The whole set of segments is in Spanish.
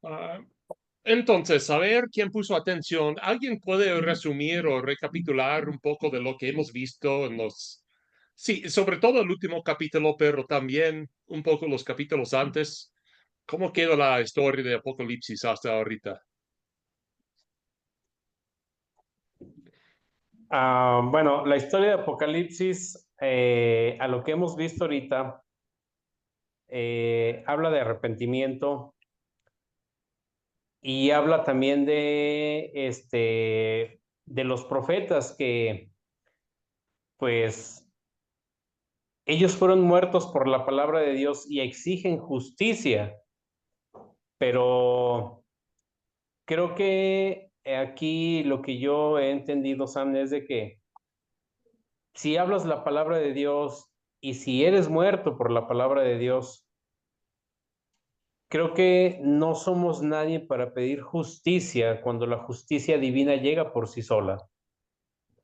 Ah, entonces, a ver quién puso atención. ¿Alguien puede resumir o recapitular un poco de lo que hemos visto en sí, sobre todo el último capítulo, pero también un poco los capítulos antes? ¿Cómo queda la historia de Apocalipsis hasta ahorita? Bueno, la historia de Apocalipsis, a lo que hemos visto ahorita, habla de arrepentimiento y habla también de los profetas que, pues, ellos fueron muertos por la palabra de Dios y exigen justicia, pero creo que aquí lo que yo he entendido, Sam, es de que si hablas la palabra de Dios y si eres muerto por la palabra de Dios, creo que no somos nadie para pedir justicia cuando la justicia divina llega por sí sola,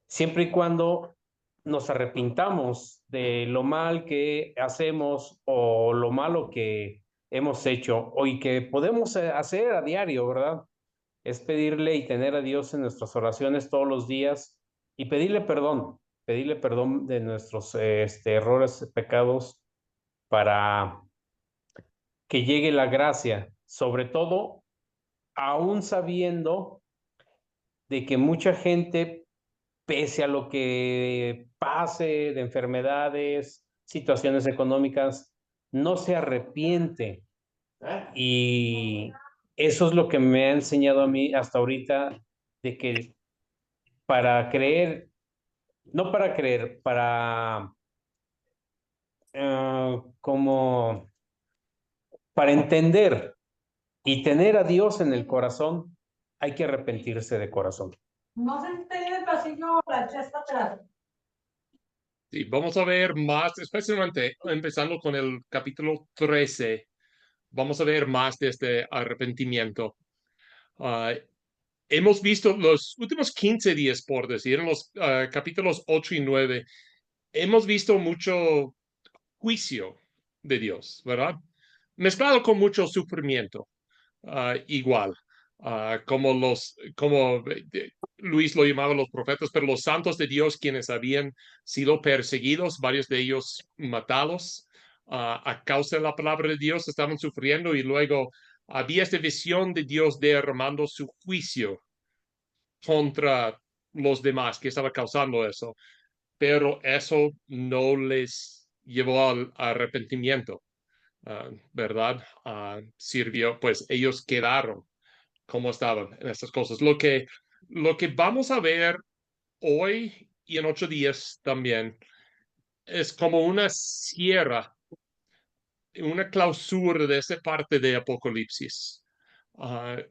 siempre y cuando nos arrepintamos de lo mal que hacemos o lo malo que hemos hecho o y que podemos hacer a diario, ¿verdad? Es pedirle y tener a Dios en nuestras oraciones todos los días y pedirle perdón de nuestros errores, pecados, para que llegue la gracia, sobre todo aún sabiendo de que mucha gente, pese a lo que pase de enfermedades, situaciones económicas, no se arrepiente. Y eso es lo que me ha enseñado a mí hasta ahorita, de que para creer, no para creer, como para entender y tener a Dios en el corazón, hay que arrepentirse de corazón. No sé si está en el pasillo o la está atrás. Sí, vamos a ver más, especialmente empezando con el capítulo 13. Vamos a ver más de este arrepentimiento. Ah, hemos visto los últimos 15 días, por decir, en los capítulos 8 y 9, hemos visto mucho juicio de Dios, ¿verdad? Mezclado con mucho sufrimiento, igual, como Luis lo llamaba los profetas, pero los santos de Dios quienes habían sido perseguidos, varios de ellos matados, a causa de la palabra de Dios, estaban sufriendo y luego había esta visión de Dios derramando su juicio contra los demás que estaba causando eso, pero eso no les llevó al arrepentimiento, ¿verdad? Sirvió, pues ellos quedaron como estaban en estas cosas. Lo que vamos a ver hoy y en 8 días también es como una sierra, una clausura de esta parte de Apocalipsis.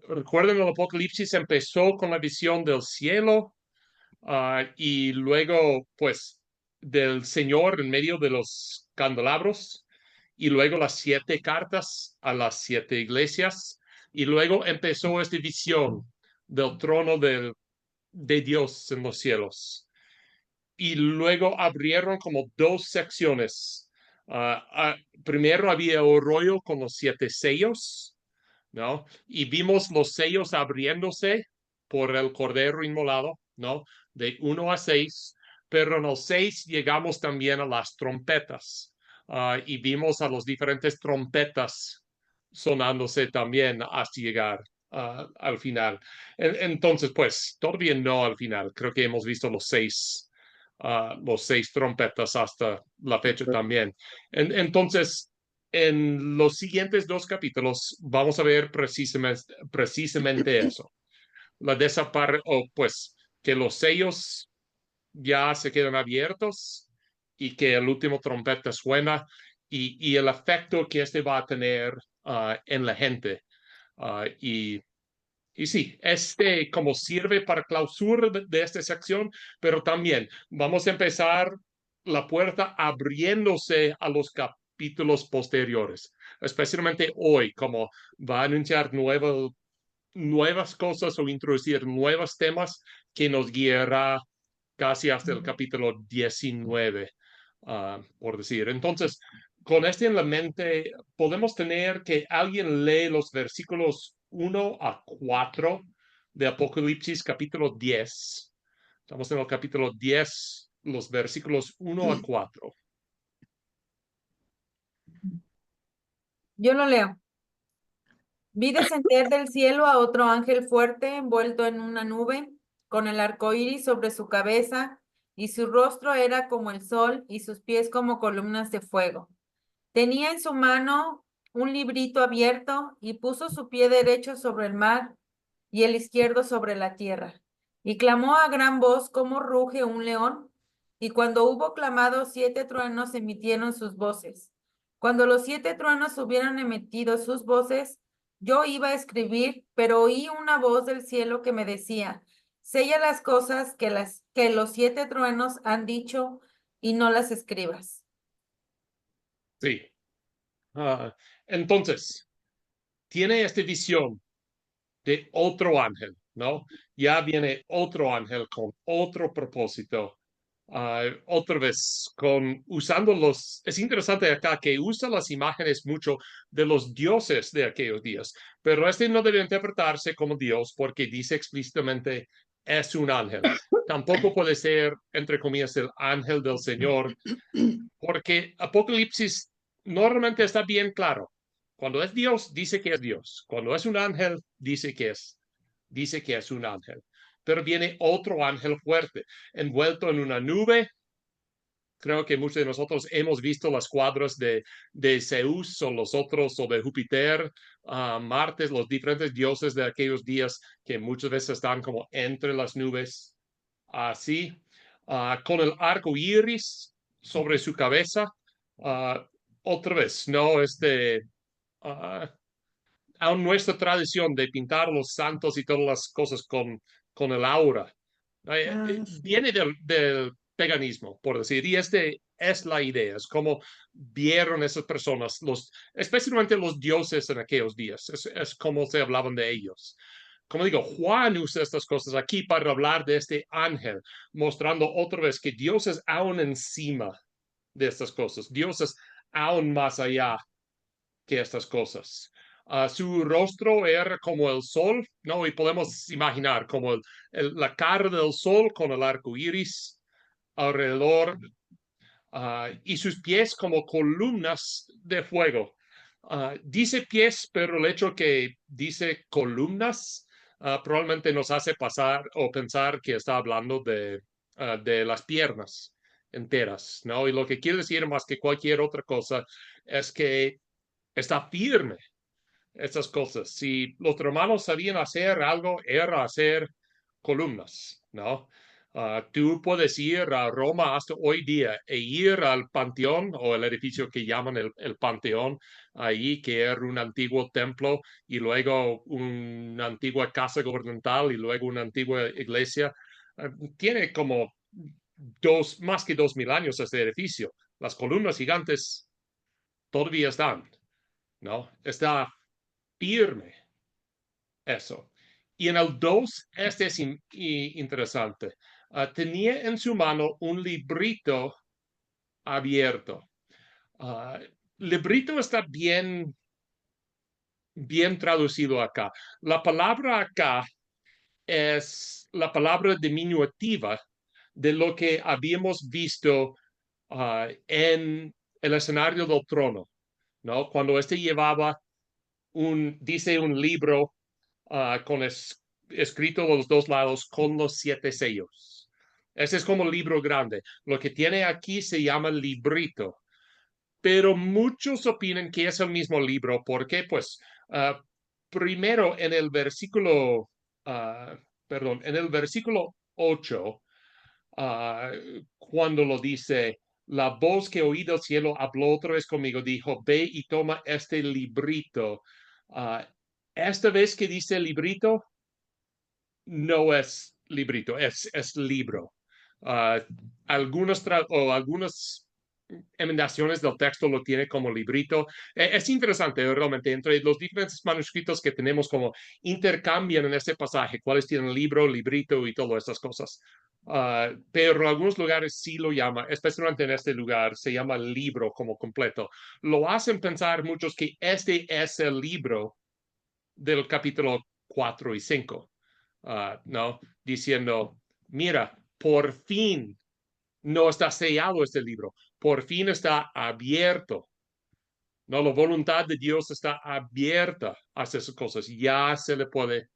Recuerden, el Apocalipsis empezó con la visión del cielo, y luego, pues, del Señor en medio de los candelabros, y luego las 7 cartas a las 7 iglesias, y luego empezó esta visión del trono de Dios en los cielos. Y luego abrieron como 2 secciones. Primero había un rollo con los 7 sellos, ¿no? Y vimos los sellos abriéndose por el Cordero Inmolado, ¿no? De 1 a 6, pero en el 6 llegamos también a las trompetas, y vimos a los diferentes trompetas sonándose también hasta llegar al final. Entonces, pues, todavía no al final. Creo que hemos visto los seis trompetas hasta la fecha también. Entonces, en los siguientes 2 capítulos vamos a ver precisamente eso. La desapar o pues que los sellos ya se quedan abiertos y que el último trompeta suena y el efecto que este va a tener en la gente. Y sí, como sirve para clausura de esta sección, pero también vamos a empezar la puerta abriéndose a los capítulos posteriores, especialmente hoy, como va a anunciar nuevas cosas o introducir nuevos temas que nos guiará casi hasta el capítulo 19, por decir. Entonces, con esto en la mente, podemos tener que alguien lee los versículos 1 a 4 de Apocalipsis capítulo 10. Estamos en el capítulo 10, los versículos 1 a 4. Yo lo leo. Vi descender del cielo a otro ángel fuerte, envuelto en una nube, con el arco iris sobre su cabeza, y su rostro era como el sol, y sus pies como columnas de fuego. Tenía en su mano un librito abierto, y puso su pie derecho sobre el mar, y el izquierdo sobre la tierra. Y clamó a gran voz como ruge un león, y cuando hubo clamado, 7 truenos emitieron sus voces. Cuando los 7 truenos hubieran emitido sus voces, yo iba a escribir, pero oí una voz del cielo que me decía: sella las cosas que los 7 truenos han dicho y no las escribas. Sí. Entonces, tiene esta visión de otro ángel, ¿no? Ya viene otro ángel con otro propósito. Otra vez, usando es interesante acá que usa las imágenes mucho de los dioses de aquellos días, pero este no debe interpretarse como Dios porque dice explícitamente es un ángel. Tampoco puede ser, entre comillas, el ángel del Señor, porque Apocalipsis normalmente está bien claro. Cuando es Dios, dice que es Dios. Cuando es un ángel, dice que es un ángel. Pero viene otro ángel fuerte, envuelto en una nube. Creo que muchos de nosotros hemos visto las cuadros de Zeus o los otros, o de Júpiter, Marte, los diferentes dioses de aquellos días que muchas veces están como entre las nubes, así, con el arco iris sobre su cabeza. Otra vez, ¿no? Aún nuestra tradición de pintar los santos y todas las cosas con el aura viene del paganismo, por decir, y es la idea, es como vieron esas personas, especialmente los dioses en aquellos días, es como se hablaban de ellos. Como digo, Juan usa estas cosas aquí para hablar de este ángel, mostrando otra vez que Dios es aún encima de estas cosas, Dios es aún más allá que estas cosas. Su rostro era como el sol, ¿no? Y podemos imaginar como la cara del sol con el arco iris alrededor, y sus pies como columnas de fuego. Dice pies, pero el hecho que dice columnas probablemente nos hace pasar o pensar que está hablando de las piernas enteras, ¿no? Y lo que quiere decir más que cualquier otra cosa es que está firme estas cosas. Si los romanos sabían hacer algo, era hacer columnas, ¿no? Tú puedes ir a Roma hasta hoy día e ir al Panteón, o el edificio que llaman el Panteón, ahí que era un antiguo templo y luego una antigua casa gubernamental y luego una antigua iglesia. Tiene como más que 2000 años este edificio. Las columnas gigantes todavía están, ¿no? Está firme eso. Y en el 2, este es interesante. Tenía en su mano un librito abierto. Librito está bien traducido acá. La palabra acá es la palabra diminutiva de lo que habíamos visto en el escenario del trono, ¿no? Cuando este llevaba dice un libro escrito a los dos lados con los 7 sellos. Ese es como el libro grande. Lo que tiene aquí se llama librito, pero muchos opinan que es el mismo libro porque, pues, primero en el versículo 8, cuando lo dice, la voz que oí del cielo habló otra vez conmigo, dijo, ve y toma este librito. Esta vez que dice librito, no es librito, es libro. Algunas emendaciones del texto lo tiene como librito. Es interesante realmente entre los diferentes manuscritos que tenemos como intercambian en este pasaje, cuáles tienen libro, librito y todas estas cosas. Pero en algunos lugares sí lo llama, especialmente en este lugar, se llama libro como completo. Lo hacen pensar muchos que este es el libro del capítulo 4 y 5, ¿no? Diciendo, mira, por fin no está sellado este libro, por fin está abierto. No, la voluntad de Dios está abierta a esas cosas, ya se le puede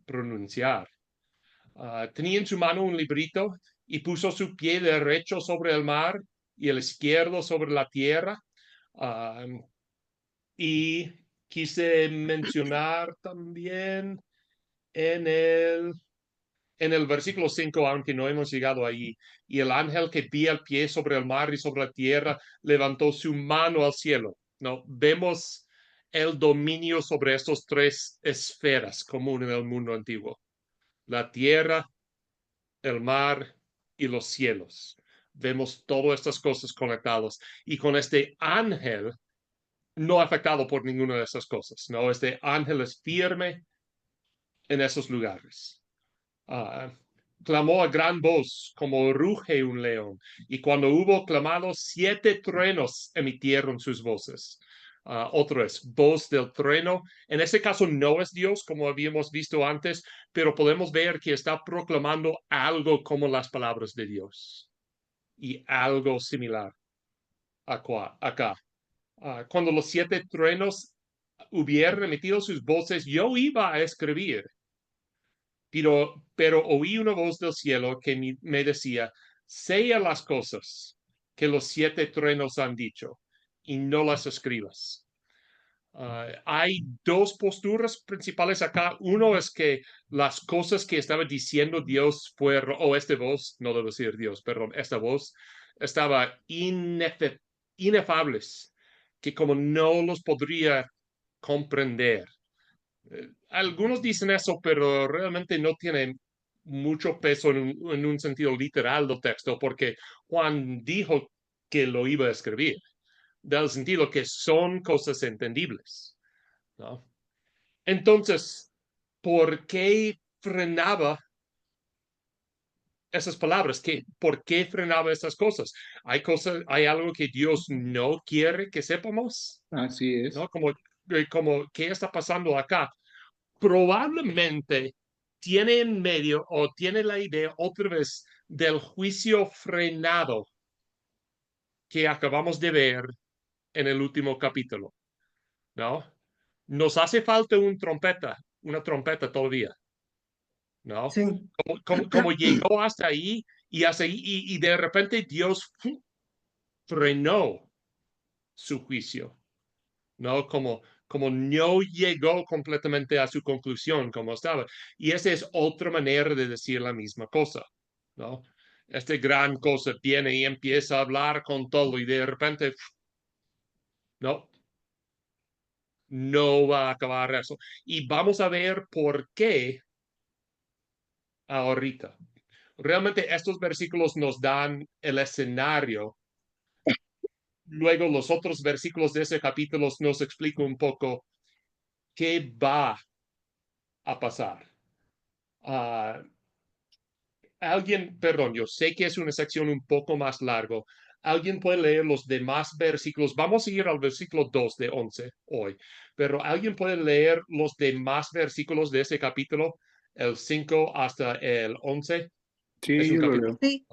pronunciar. Tenía en su mano un librito y puso su pie derecho sobre el mar y el izquierdo sobre la tierra. Y quise mencionar también en el versículo 5, aunque no hemos llegado ahí, y el ángel que vi al pie sobre el mar y sobre la tierra levantó su mano al cielo. No, vemos el dominio sobre estas tres esferas comunes en el mundo antiguo: la tierra, el mar y los cielos. Vemos todas estas cosas conectadas, y con este ángel no afectado por ninguna de esas cosas, ¿no? Este ángel es firme en esos lugares. Clamó a gran voz como ruge un león, y cuando hubo clamado, 7 truenos emitieron sus voces. Otro es voz del trueno. En este caso no es Dios, como habíamos visto antes, pero podemos ver que está proclamando algo como las palabras de Dios y algo similar acá. Cuando los 7 truenos hubieran emitido sus voces, yo iba a escribir, pero oí una voz del cielo que me decía, sella las cosas que los 7 truenos han dicho y no las escribas. Hay 2 posturas principales acá. Uno es que las cosas que estaba diciendo Dios fueron, o esta voz, no debo decir Dios, perdón, esta voz estaba inefables, que como no los podría comprender. Algunos dicen eso, pero realmente no tiene mucho peso en un sentido literal del texto, porque Juan dijo que lo iba a escribir, del sentido que son cosas entendibles, ¿no? Entonces, ¿por qué frenaba esas palabras? ¿Por qué frenaba esas cosas? ¿Hay algo que Dios no quiere que sepamos? Así es. ¿No? Como, ¿qué está pasando acá? Probablemente tiene en medio o tiene la idea otra vez del juicio frenado que acabamos de ver en el último capítulo, ¿no? Nos hace falta una trompeta todavía, ¿no? Sí. Como llegó hasta ahí y de repente Dios frenó su juicio, ¿no? Como no llegó completamente a su conclusión como estaba. Y esa es otra manera de decir la misma cosa, ¿no? Esta gran cosa viene y empieza a hablar con todo y de repente, no va a acabar eso. Y vamos a ver por qué ahorita. Realmente estos versículos nos dan el escenario. Luego los otros versículos de ese capítulo nos explican un poco qué va a pasar. Perdón, yo sé que es una sección un poco más largo. ¿Alguien puede leer los demás versículos? Vamos a ir al versículo 2 de 11 hoy, pero ¿alguien puede leer los demás versículos de ese capítulo, el 5 hasta el 11? Sí, Es un yo lo capítulo. leo. Sí.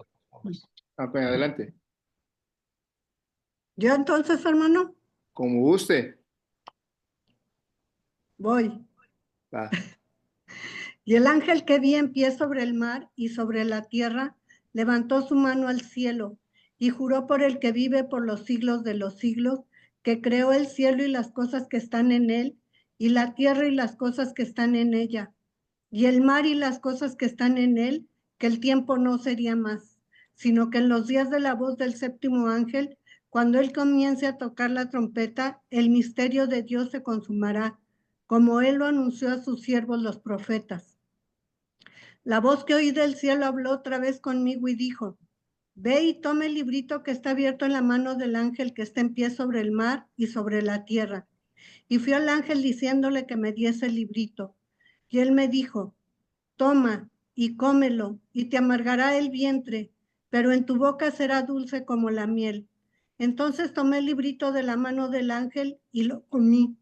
Ok, adelante. Yo entonces, hermano, Como guste. voy. Va. Y el ángel que vi en pie sobre el mar y sobre la tierra, levantó su mano al cielo y juró por el que vive por los siglos de los siglos, que creó el cielo y las cosas que están en él, y la tierra y las cosas que están en ella, y el mar y las cosas que están en él, que el tiempo no sería más, sino que en los días de la voz del séptimo ángel, cuando él comience a tocar la trompeta, el misterio de Dios se consumará, como él lo anunció a sus siervos los profetas. La voz que oí del cielo habló otra vez conmigo y dijo, ve y toma el librito que está abierto en la mano del ángel que está en pie sobre el mar y sobre la tierra. Y fui al ángel diciéndole que me diese el librito. Y él me dijo, toma y cómelo, y te amargará el vientre, pero en tu boca será dulce como la miel. Entonces tomé el librito de la mano del ángel y lo comí.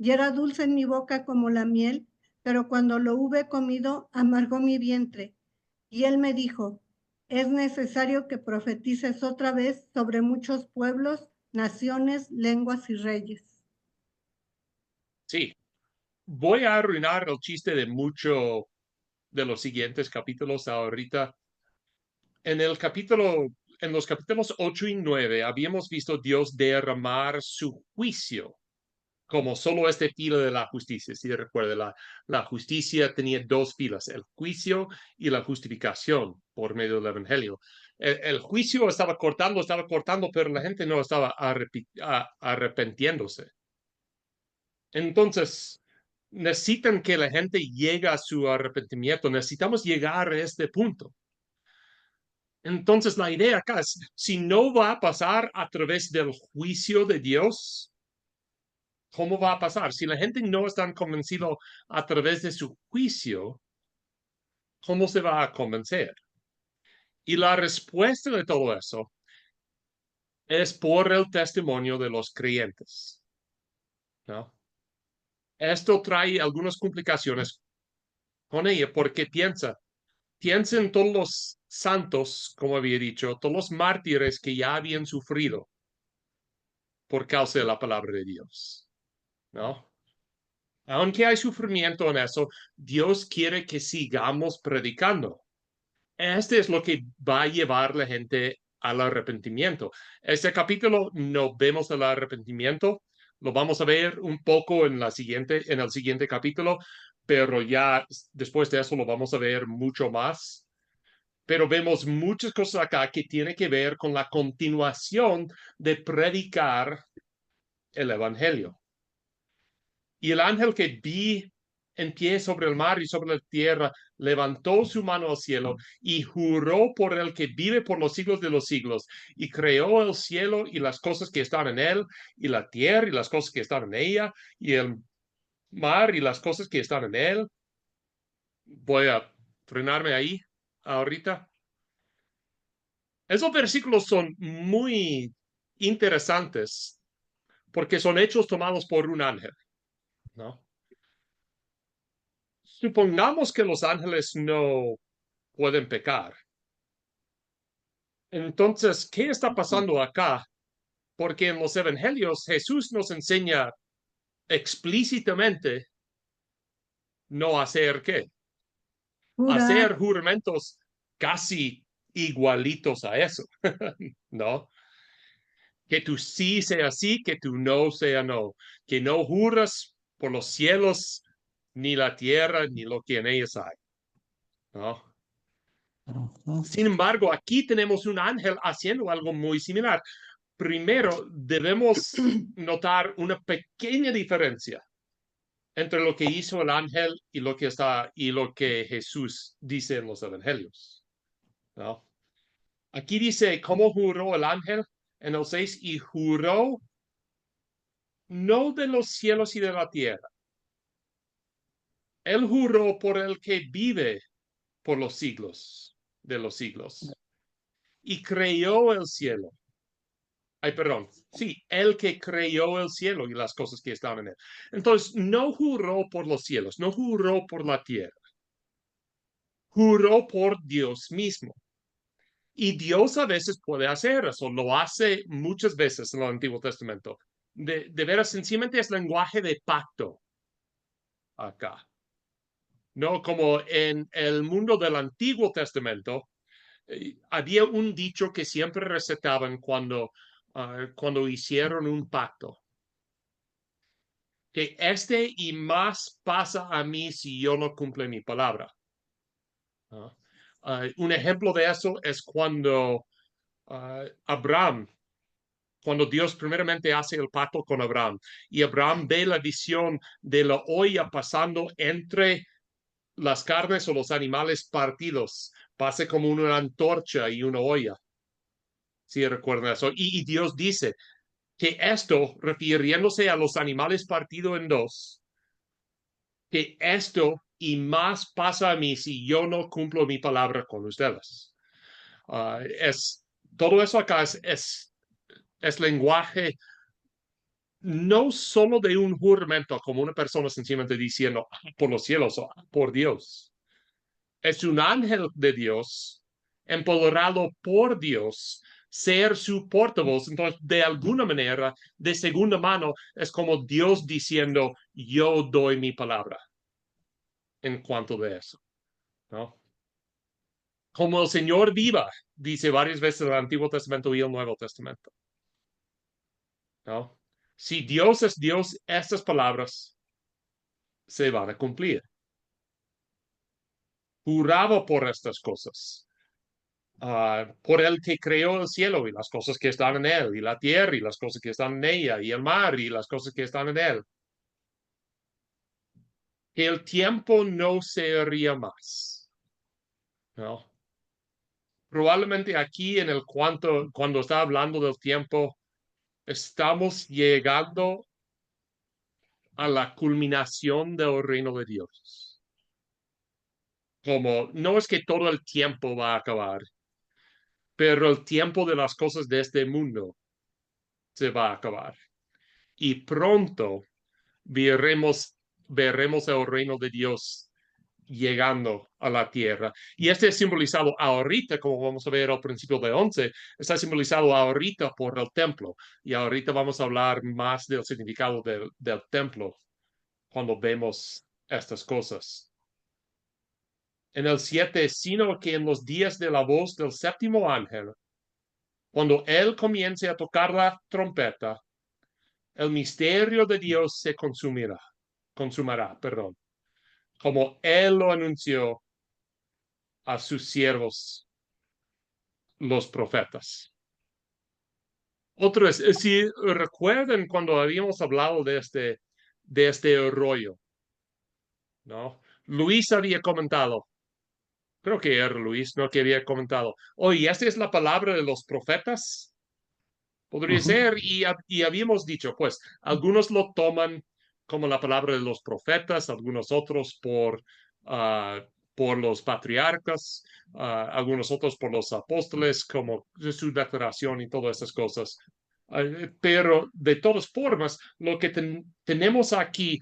y era dulce en mi boca como la miel, pero cuando lo hube comido, amargó mi vientre. Y él me dijo, es necesario que profetices otra vez sobre muchos pueblos, naciones, lenguas y reyes. Sí, voy a arruinar el chiste de mucho de los siguientes capítulos ahorita. En los capítulos 8 y 9 habíamos visto Dios derramar su juicio como solo este filo de la justicia. Si recuerda, la justicia tenía dos filas, el juicio y la justificación por medio del evangelio. El juicio estaba cortando, pero la gente no estaba arrepentiéndose. Entonces, necesitan que la gente llegue a su arrepentimiento. Necesitamos llegar a este punto. Entonces, la idea acá es, si no va a pasar a través del juicio de Dios, ¿cómo va a pasar? Si la gente no está convencida a través de su juicio, ¿cómo se va a convencer? Y la respuesta de todo eso es por el testimonio de los creyentes, ¿no? Esto trae algunas complicaciones con ella, porque piensa en todos los santos, como había dicho, todos los mártires que ya habían sufrido por causa de la palabra de Dios, ¿no? Aunque hay sufrimiento en eso, Dios quiere que sigamos predicando. Este es lo que va a llevar la gente al arrepentimiento. Este capítulo no vemos el arrepentimiento, lo vamos a ver un poco en el siguiente capítulo, pero ya después de eso lo vamos a ver mucho más. Pero vemos muchas cosas acá que tienen que ver con la continuación de predicar el evangelio. Y el ángel que vi en pie sobre el mar y sobre la tierra levantó su mano al cielo y juró por el que vive por los siglos de los siglos y creó el cielo y las cosas que están en él y la tierra y las cosas que están en ella y el mar y las cosas que están en él. Voy a frenarme ahí ahorita. Esos versículos son muy interesantes porque son hechos tomados por un ángel, ¿no? Supongamos que los ángeles no pueden pecar. Entonces, ¿qué está pasando acá? Porque en los evangelios Jesús nos enseña explícitamente no hacer qué, hacer Jurar, juramentos casi igualitos a eso, ¿no? Que tu sí sea sí, que tu no sea no, que no juras por los cielos, ni la tierra, ni lo que en ellos hay, ¿no? Sin embargo, aquí tenemos un ángel haciendo algo muy similar. Primero, debemos notar una pequeña diferencia entre lo que hizo el ángel y lo que Jesús dice en los evangelios, ¿no? Aquí dice cómo juró el ángel en el 6, y juró no de los cielos y de la tierra. Él juró por el que vive por los siglos de los siglos y creyó el cielo. Ay, perdón. Sí, el que creyó el cielo y las cosas que estaban en él. Entonces, no juró por los cielos, no juró por la tierra. Juró por Dios mismo. Y Dios a veces puede hacer eso, lo hace muchas veces en el Antiguo Testamento. De veras, sencillamente es lenguaje de pacto acá. No como en el mundo del Antiguo Testamento, había un dicho que siempre recetaban cuando hicieron un pacto. Que y más pasa a mí si yo no cumple mi palabra. Un ejemplo de eso es cuando cuando Dios primeramente hace el pacto con Abraham y Abraham ve la visión de la olla pasando entre las carnes o los animales partidos, pasa como una antorcha y una olla. Si recuerdan eso. Y Dios dice que esto, refiriéndose a los animales partidos en dos, que esto y más pasa a mí si yo no cumplo mi palabra con ustedes. Todo eso acá es lenguaje no solo de un juramento, como una persona sencillamente diciendo por los cielos o por Dios. Es un ángel de Dios, empoderado por Dios, ser su portavoz. Entonces, de alguna manera, de segunda mano, es como Dios diciendo, yo doy mi palabra en cuanto de eso, ¿no? Como el Señor viva, dice varias veces el Antiguo Testamento y el Nuevo Testamento, ¿no? Si Dios es Dios, estas palabras se van a cumplir. Juraba por estas cosas. Por el que creó el cielo y las cosas que están en él, y la tierra y las cosas que están en ella, y el mar y las cosas que están en él. Que el tiempo no se haría más, ¿no? Probablemente aquí en el cuando está hablando del tiempo, estamos llegando a la culminación del reino de Dios. Como no es que todo el tiempo va a acabar, pero el tiempo de las cosas de este mundo se va a acabar. Y pronto veremos el reino de Dios llegando a la tierra. Y este es simbolizado ahorita, como vamos a ver al principio de 11, está simbolizado ahorita por el templo. Y ahorita vamos a hablar más del significado del templo cuando vemos estas cosas. En el 7, sino que en los días de la voz del séptimo ángel, cuando él comience a tocar la trompeta, el misterio de Dios se consumará, perdón, como él lo anunció a sus siervos, los profetas. Otro es, si recuerdan cuando habíamos hablado de este rollo, ¿no? Luis había comentado, creo que era Luis, ¿no? Que había comentado, oye, ¿esta es la palabra de los profetas? Podría ser, y habíamos dicho, pues, algunos lo toman como la palabra de los profetas, algunos otros por los patriarcas, algunos otros por los apóstoles, como su declaración y todas esas cosas. Pero de todas formas, lo que tenemos aquí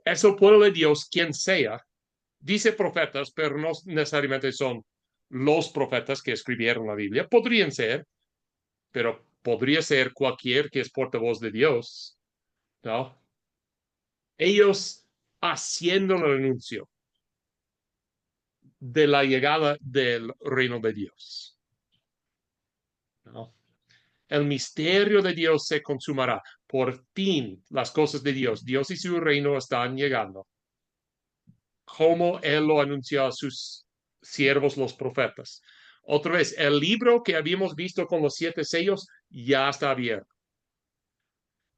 es el pueblo de Dios, quien sea, dice profetas, pero no necesariamente son los profetas que escribieron la Biblia. Podrían ser, pero podría ser cualquier que es portavoz de Dios, ¿no? Ellos haciendo el anuncio de la llegada del reino de Dios, ¿no? El misterio de Dios se consumará. Por fin, las cosas de Dios, Dios y su reino están llegando. Como Él lo anunció a sus siervos, los profetas. Otra vez, el libro que habíamos visto con los 7 sellos ya está abierto.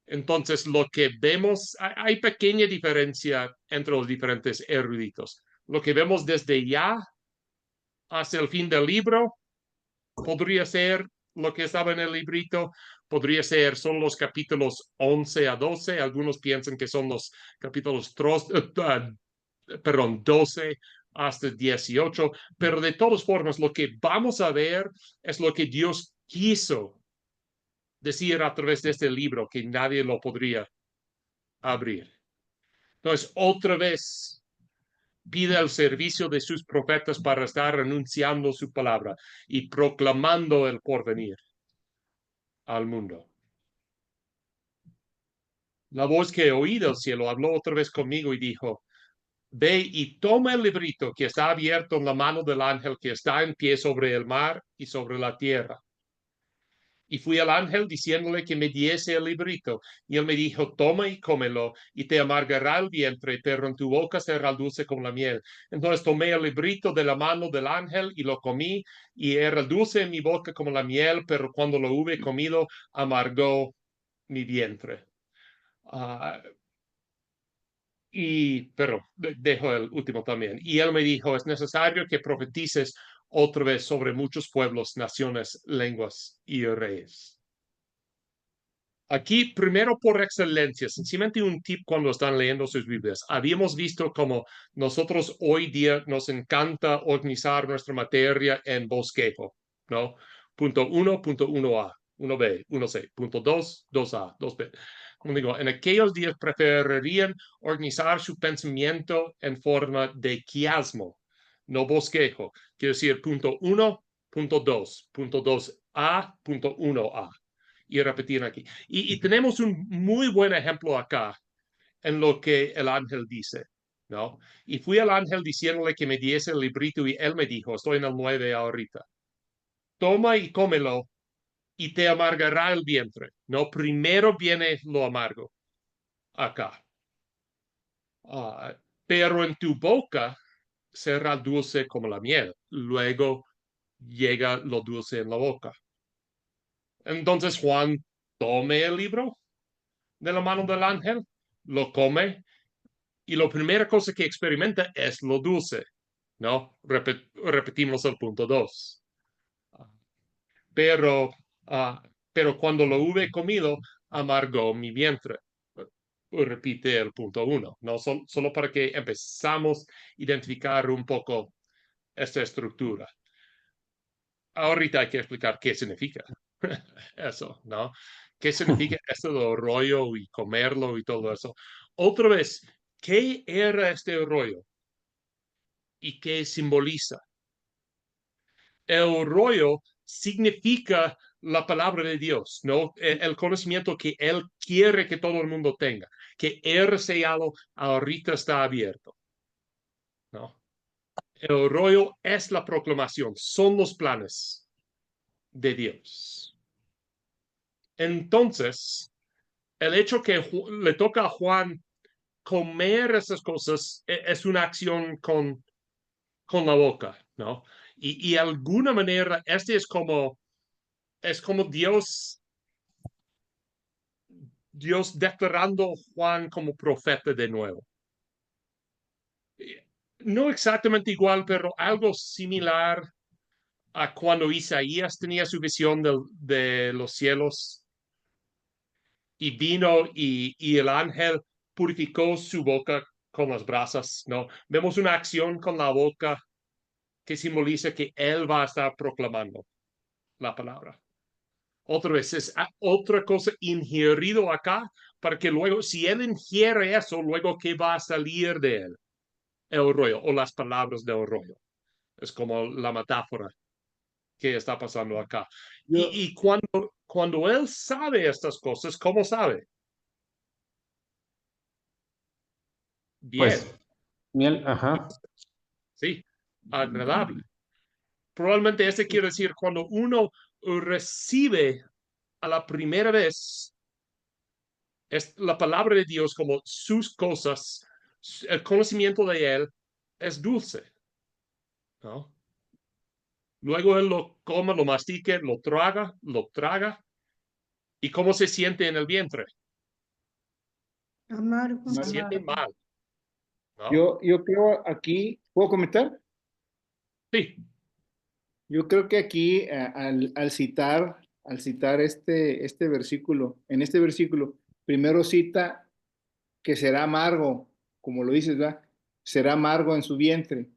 Entonces, lo que vemos, hay pequeña diferencia entre los diferentes eruditos. Lo que vemos desde ya hasta el fin del libro podría ser lo que estaba en el librito, podría ser solo los capítulos 11 a 12. Algunos piensan que son los capítulos 12 hasta 18, pero de todas formas, lo que vamos a ver es lo que Dios quiso decir a través de este libro, que nadie lo podría abrir. Entonces, otra vez pide el servicio de sus profetas para estar anunciando su palabra y proclamando el porvenir al mundo. La voz que oí del cielo habló otra vez conmigo y dijo, ve y toma el librito que está abierto en la mano del ángel que está en pie sobre el mar y sobre la tierra. Y fui al ángel diciéndole que me diese el librito. Y él me dijo, toma y cómelo, y te amargará el vientre, pero en tu boca será dulce como la miel. Entonces tomé el librito de la mano del ángel y lo comí, y era dulce en mi boca como la miel, pero cuando lo hube comido, amargó mi vientre. Pero dejo el último también. Y él me dijo, es necesario que profetices otra vez sobre muchos pueblos, naciones, lenguas y reyes. Aquí, primero por excelencia, sencillamente un tip cuando están leyendo sus Biblias. Habíamos visto cómo nosotros hoy día nos encanta organizar nuestra materia en bosquejo, ¿no? Punto 1, punto 1A, 1B, 1C, punto 2, 2A, 2B. como digo, en aquellos días preferirían organizar su pensamiento en forma de quiasmo, no bosquejo. Quiero decir, punto 1, punto 2, punto 2a, punto 1a. Y repetir aquí. Y tenemos un muy buen ejemplo acá en lo que el ángel dice, ¿no? Y fui al ángel diciéndole que me diese el librito y él me dijo, estoy en el 9 ahorita, toma y cómelo y te amargará el vientre, ¿no? Primero viene lo amargo acá. Pero en tu boca será dulce como la miel. Luego llega lo dulce en la boca. Entonces Juan tome el libro de la mano del ángel, lo come y la primera cosa que experimenta es lo dulce, ¿no? Repetimos el punto 2. Pero, pero cuando lo hube comido, amargó mi vientre. Repite el punto 1, ¿no? Solo para que empezamos a identificar un poco esta estructura. Ahorita hay que explicar qué significa eso, ¿no? ¿Qué significa esto del rollo y comerlo y todo eso? Otra vez, ¿qué era este rollo? ¿Y qué simboliza? El rollo significa la palabra de Dios, ¿no? El conocimiento que Él quiere que todo el mundo tenga, que el sellado ahorita está abierto, ¿no? El rollo es la proclamación, son los planes de Dios. Entonces, el hecho que le toca a Juan comer esas cosas es una acción con la boca, ¿no? Y de alguna manera, este es como Dios declarando a Juan como profeta de nuevo. No exactamente igual, pero algo similar a cuando Isaías tenía su visión de los cielos y vino y el ángel purificó su boca con las brasas, ¿no? Vemos una acción con la boca que simboliza que él va a estar proclamando la palabra. Otra vez, es otra cosa ingerido acá para que luego, si él ingiere eso, luego ¿qué va a salir de él? El rollo o las palabras del rollo. Es como la metáfora que está pasando acá. Yo, Y cuando él sabe estas cosas, ¿cómo sabe? Bien, Pues, miel, ajá. sí, agradable. Probablemente ese quiere decir cuando uno recibe a la primera vez es la palabra de Dios como sus cosas, el conocimiento de Él es dulce, ¿no? Luego Él lo come, lo mastique, lo traga, ¿y cómo se siente en el vientre? Amargo. Se siente mal, ¿no? yo creo aquí, ¿puedo comentar? Sí, Yo creo que aquí al citar este versículo, en este versículo, primero cita que será amargo, como lo dices, ¿verdad? Será amargo en su vientre.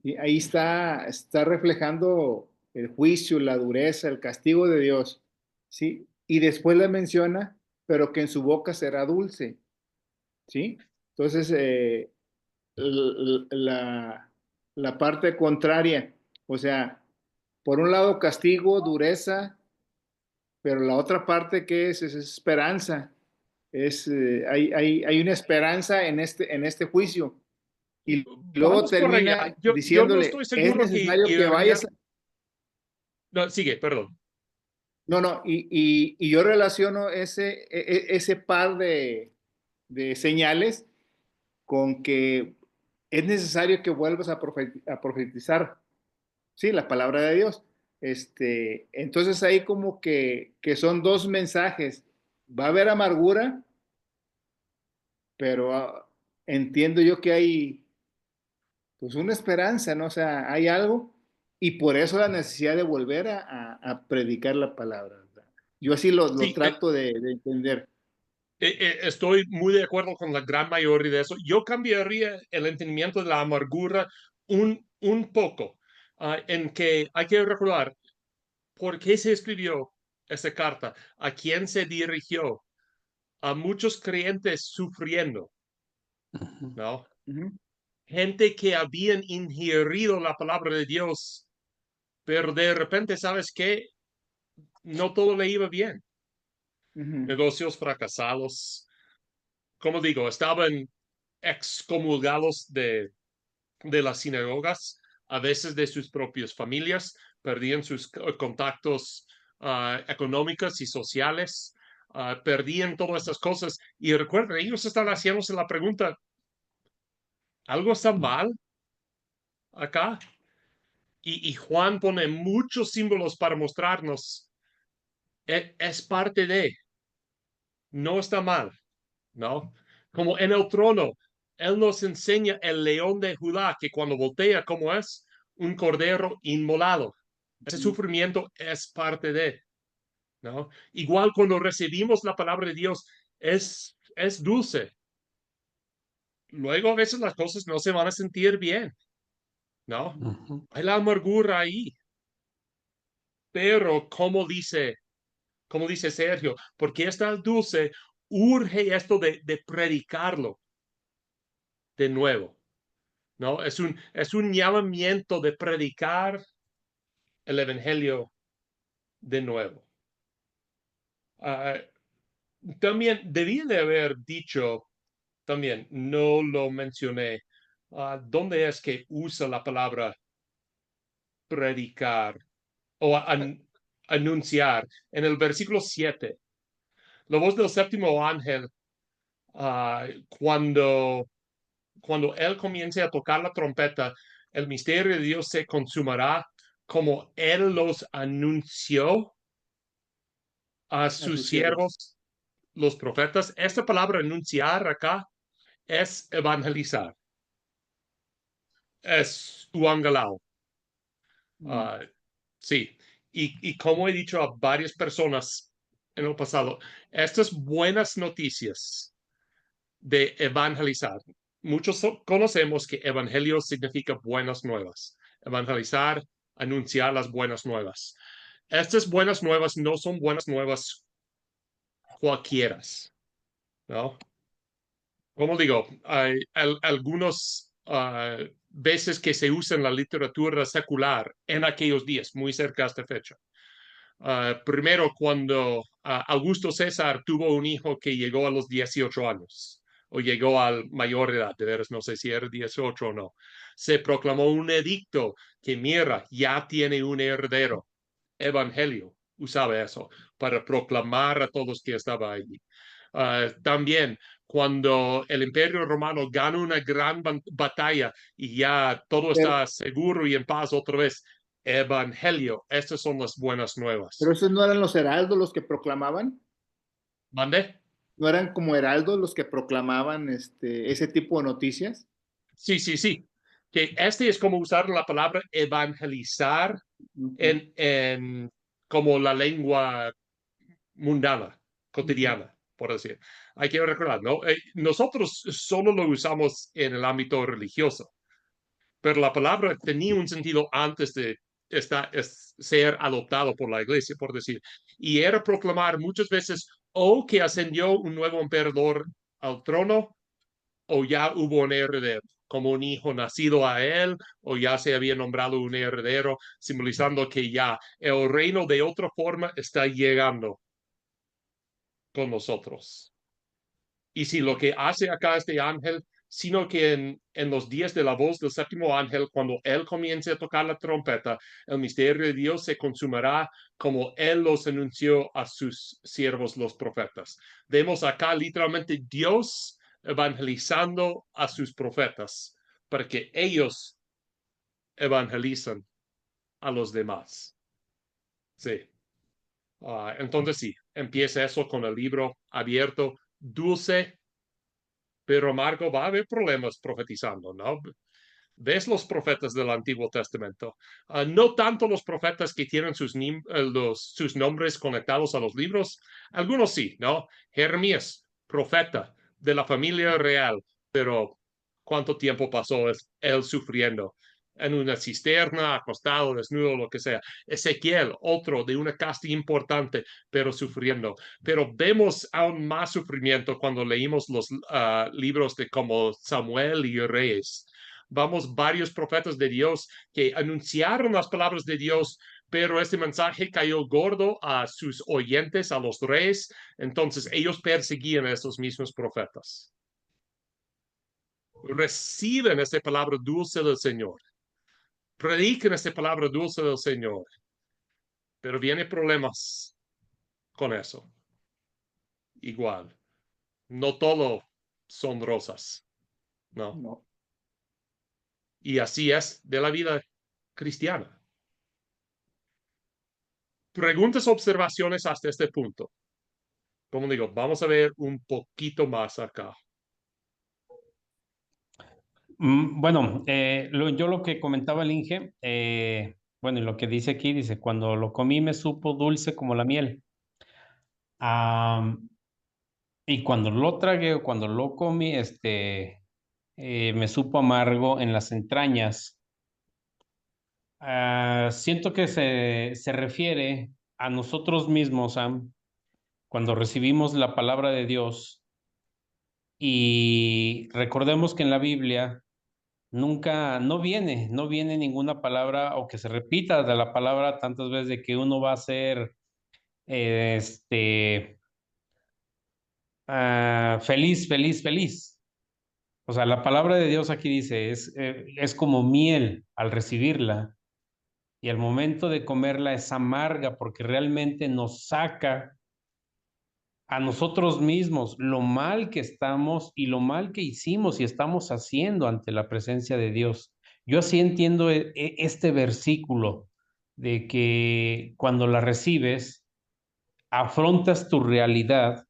Y ahí está reflejando el juicio, la dureza, el castigo de Dios, ¿sí? Y después le menciona, pero que en su boca será dulce, ¿sí? Entonces, la, la parte contraria, o sea, por un lado castigo, dureza, pero la otra parte que es esperanza, hay una esperanza en este juicio. Y luego vamos por allá. termina Yo no diciéndole, estoy es seguro que necesario que vayas. No, sigue, perdón. No, no, y yo relaciono ese par de señales con que es necesario que vuelvas a profetizar, sí, la palabra de Dios. Entonces ahí como que son dos mensajes. Va a haber amargura, pero entiendo yo que hay pues una esperanza, ¿no? O sea, hay algo y por eso la necesidad de volver a predicar la palabra, ¿verdad? Yo así lo Sí, trato de entender. estoy muy de acuerdo con la gran mayoría de eso. Yo cambiaría el entendimiento de la amargura un poco, en que hay que recordar por qué se escribió esa carta, a quién se dirigió. a muchos creyentes sufriendo, Ujú. ¿no? Ujú, Gente que habían ingerido la palabra de Dios, pero de repente, ¿sabes qué? No todo le iba bien. ujú. Negocios fracasados. Como digo, estaban excomulgados de las sinagogas, a veces de sus propias familias, perdían sus contactos económicos y sociales, perdían todas estas cosas. Y recuerden, ellos están haciéndose la pregunta, ¿algo está mal acá? Y Juan pone muchos símbolos para mostrarnos, es parte de, no está mal, ¿no? Como en el trono, él nos enseña el león de Judá, que cuando voltea, ¿cómo es? Un cordero inmolado. Ese sufrimiento es parte de, ¿no? Igual cuando recibimos la palabra de Dios, es dulce. Luego a veces las cosas no se van a sentir bien, ¿no? Ujú. Hay la amargura ahí. Pero como dice Sergio, porque está dulce, urge esto de predicarlo de nuevo, ¿no? Es un llamamiento de predicar el evangelio de nuevo. Uh, También debía de haber dicho, también no lo mencioné, ¿dónde es que usa la palabra predicar o anunciar? En el versículo 7, la voz del séptimo ángel, cuando él comience a tocar la trompeta, el misterio de Dios se consumará como él los anunció a A sus sus siervos. siervos, los profetas. Esta palabra anunciar acá es evangelizar, es uangalao. Mm. Sí, y como he dicho a varias personas en el pasado, estas buenas noticias de evangelizar. Muchos conocemos que evangelio significa buenas nuevas. Evangelizar, anunciar las buenas nuevas. Estas buenas nuevas no son buenas nuevas cualquiera, ¿no? Como digo, hay algunos veces que se usa en la literatura secular en aquellos días, muy cerca de esta fecha. Primero, cuando Augusto César tuvo un hijo que llegó a los 18 años, o llegó a mayor edad, de veras no sé si era 18 o no, se proclamó un edicto que, mira, ya tiene un heredero. Evangelio usaba eso para proclamar a todos que estaba allí. También, cuando el Imperio Romano gana una gran batalla y ya todo Pero, está seguro y en paz otra vez, Evangelio, estas son las buenas pero nuevas. esos no eran los heraldos los que proclamaban, ¿Mande? no eran como heraldos los que proclamaban ese tipo de noticias. Sí, sí, sí. Que este es como usar la palabra evangelizar Ujú, en como la lengua mundana, ujú. cotidiana, por decir. Hay que recordar, ¿no? Nosotros solo lo usamos en el ámbito religioso, pero la palabra tenía un sentido antes de ser adoptado por la iglesia, por decir. Y era proclamar muchas veces o que ascendió un nuevo emperador al trono o ya hubo un heredero, como un hijo nacido a él, o ya se había nombrado un heredero, simbolizando que ya el reino de otra forma está llegando con nosotros. Y si lo que hace acá este ángel, sino que en los días de la voz del séptimo ángel, cuando él comience a tocar la trompeta, el misterio de Dios se consumará como él los anunció a sus siervos los profetas. Vemos acá literalmente Dios evangelizando a sus profetas para que ellos evangelizan a los demás. Sí. Entonces sí, empieza eso con el libro abierto, dulce, pero Marco, va a haber problemas profetizando, ¿no? Ves los profetas del Antiguo Testamento. No tanto los profetas que tienen sus nombres conectados a los libros, algunos sí, ¿no? Jeremías, profeta de la familia real, pero ¿cuánto tiempo pasó él sufriendo? en una cisterna, acostado, desnudo, lo que sea. Ezequiel, otro de una casta importante, pero sufriendo. Pero vemos aún más sufrimiento cuando leímos los libros de como Samuel y Reyes. Vamos, varios profetas de Dios que anunciaron las palabras de Dios, pero este mensaje cayó gordo a sus oyentes, a los reyes, entonces ellos perseguían a esos mismos profetas. Reciben esta palabra dulce del Señor, predican esta palabra dulce del Señor, pero vienen problemas con eso. Igual, no todo son rosas, ¿no? No. Y así es de la vida cristiana. Preguntas, observaciones hasta este punto. Como digo, vamos a ver un poquito más acá. Bueno, yo lo que comentaba el Inge, bueno, y lo que dice aquí, dice, cuando lo comí me supo dulce como la miel. Y cuando lo tragué o cuando lo comí, me supo amargo en las entrañas. Siento que se refiere a nosotros mismos, Sam, cuando recibimos la palabra de Dios. Y recordemos que en la Biblia nunca, no viene ninguna palabra o que se repita de la palabra tantas veces de que uno va a ser feliz, feliz, feliz. O sea, la palabra de Dios aquí dice, es como miel al recibirla y al momento de comerla es amarga porque realmente nos saca a nosotros mismos lo mal que estamos y lo mal que hicimos y estamos haciendo ante la presencia de Dios. Yo así entiendo este versículo de que cuando la recibes, afrontas tu realidad,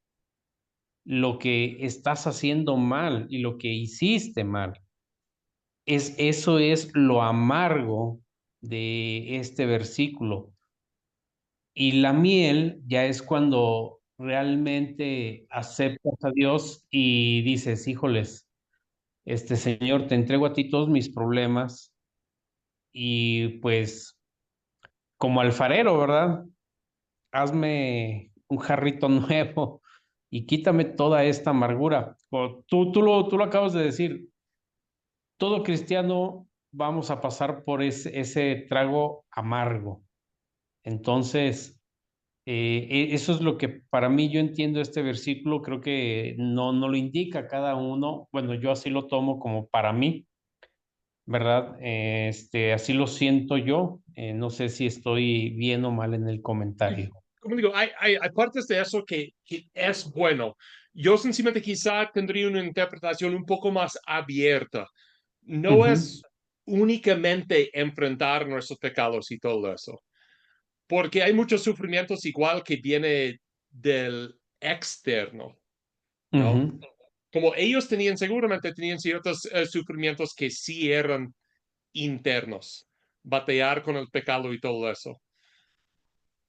lo que estás haciendo mal y lo que hiciste mal. Eso es lo amargo de este versículo. Y la miel ya es cuando realmente aceptas a Dios y dices, híjoles, Señor, te entrego a ti todos mis problemas y pues como alfarero, ¿verdad? Hazme un jarrito nuevo y quítame toda esta amargura. Tú lo acabas de decir, todo cristiano vamos a pasar por ese trago amargo. Entonces, eso es lo que para mí yo entiendo este versículo, creo que no lo indica cada uno, bueno, yo así lo tomo como para mí, ¿verdad? Así lo siento yo, no sé si estoy bien o mal en el comentario. Como digo, hay partes de eso que es bueno. Yo sencillamente quizá tendría una interpretación un poco más abierta. No es únicamente enfrentar nuestros pecados y todo eso, porque hay muchos sufrimientos igual que viene del externo, ¿no? Como ellos seguramente tenían ciertos sufrimientos que sí eran internos, batallar con el pecado y todo eso,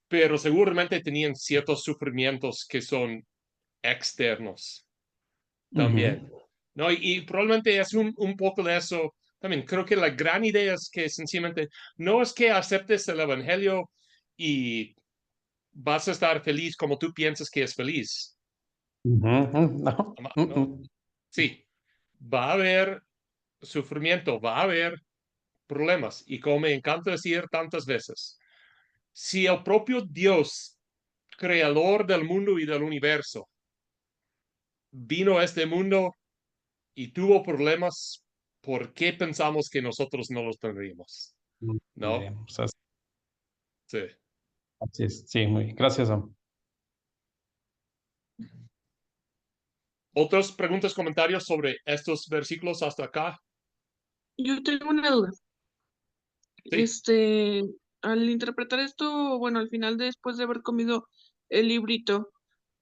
pero seguramente tenían ciertos sufrimientos que son externos también, ¿no? Y probablemente es un poco de eso también. Creo que la gran idea es que sencillamente no es que aceptes el evangelio y vas a estar feliz como tú piensas que es feliz. No. ¿No? Sí, va a haber sufrimiento, va a haber problemas. Y como me encanta decir tantas veces, si el propio Dios, creador del mundo y del universo, vino a este mundo y tuvo problemas, ¿por qué pensamos que nosotros no los tendríamos? ¿No? Sí. Así es, sí, muy bien. Gracias, Sam. ¿Otras preguntas, comentarios sobre estos versículos hasta acá? Yo tengo una duda. Sí. Al interpretar esto, bueno, al final, después de haber comido el librito,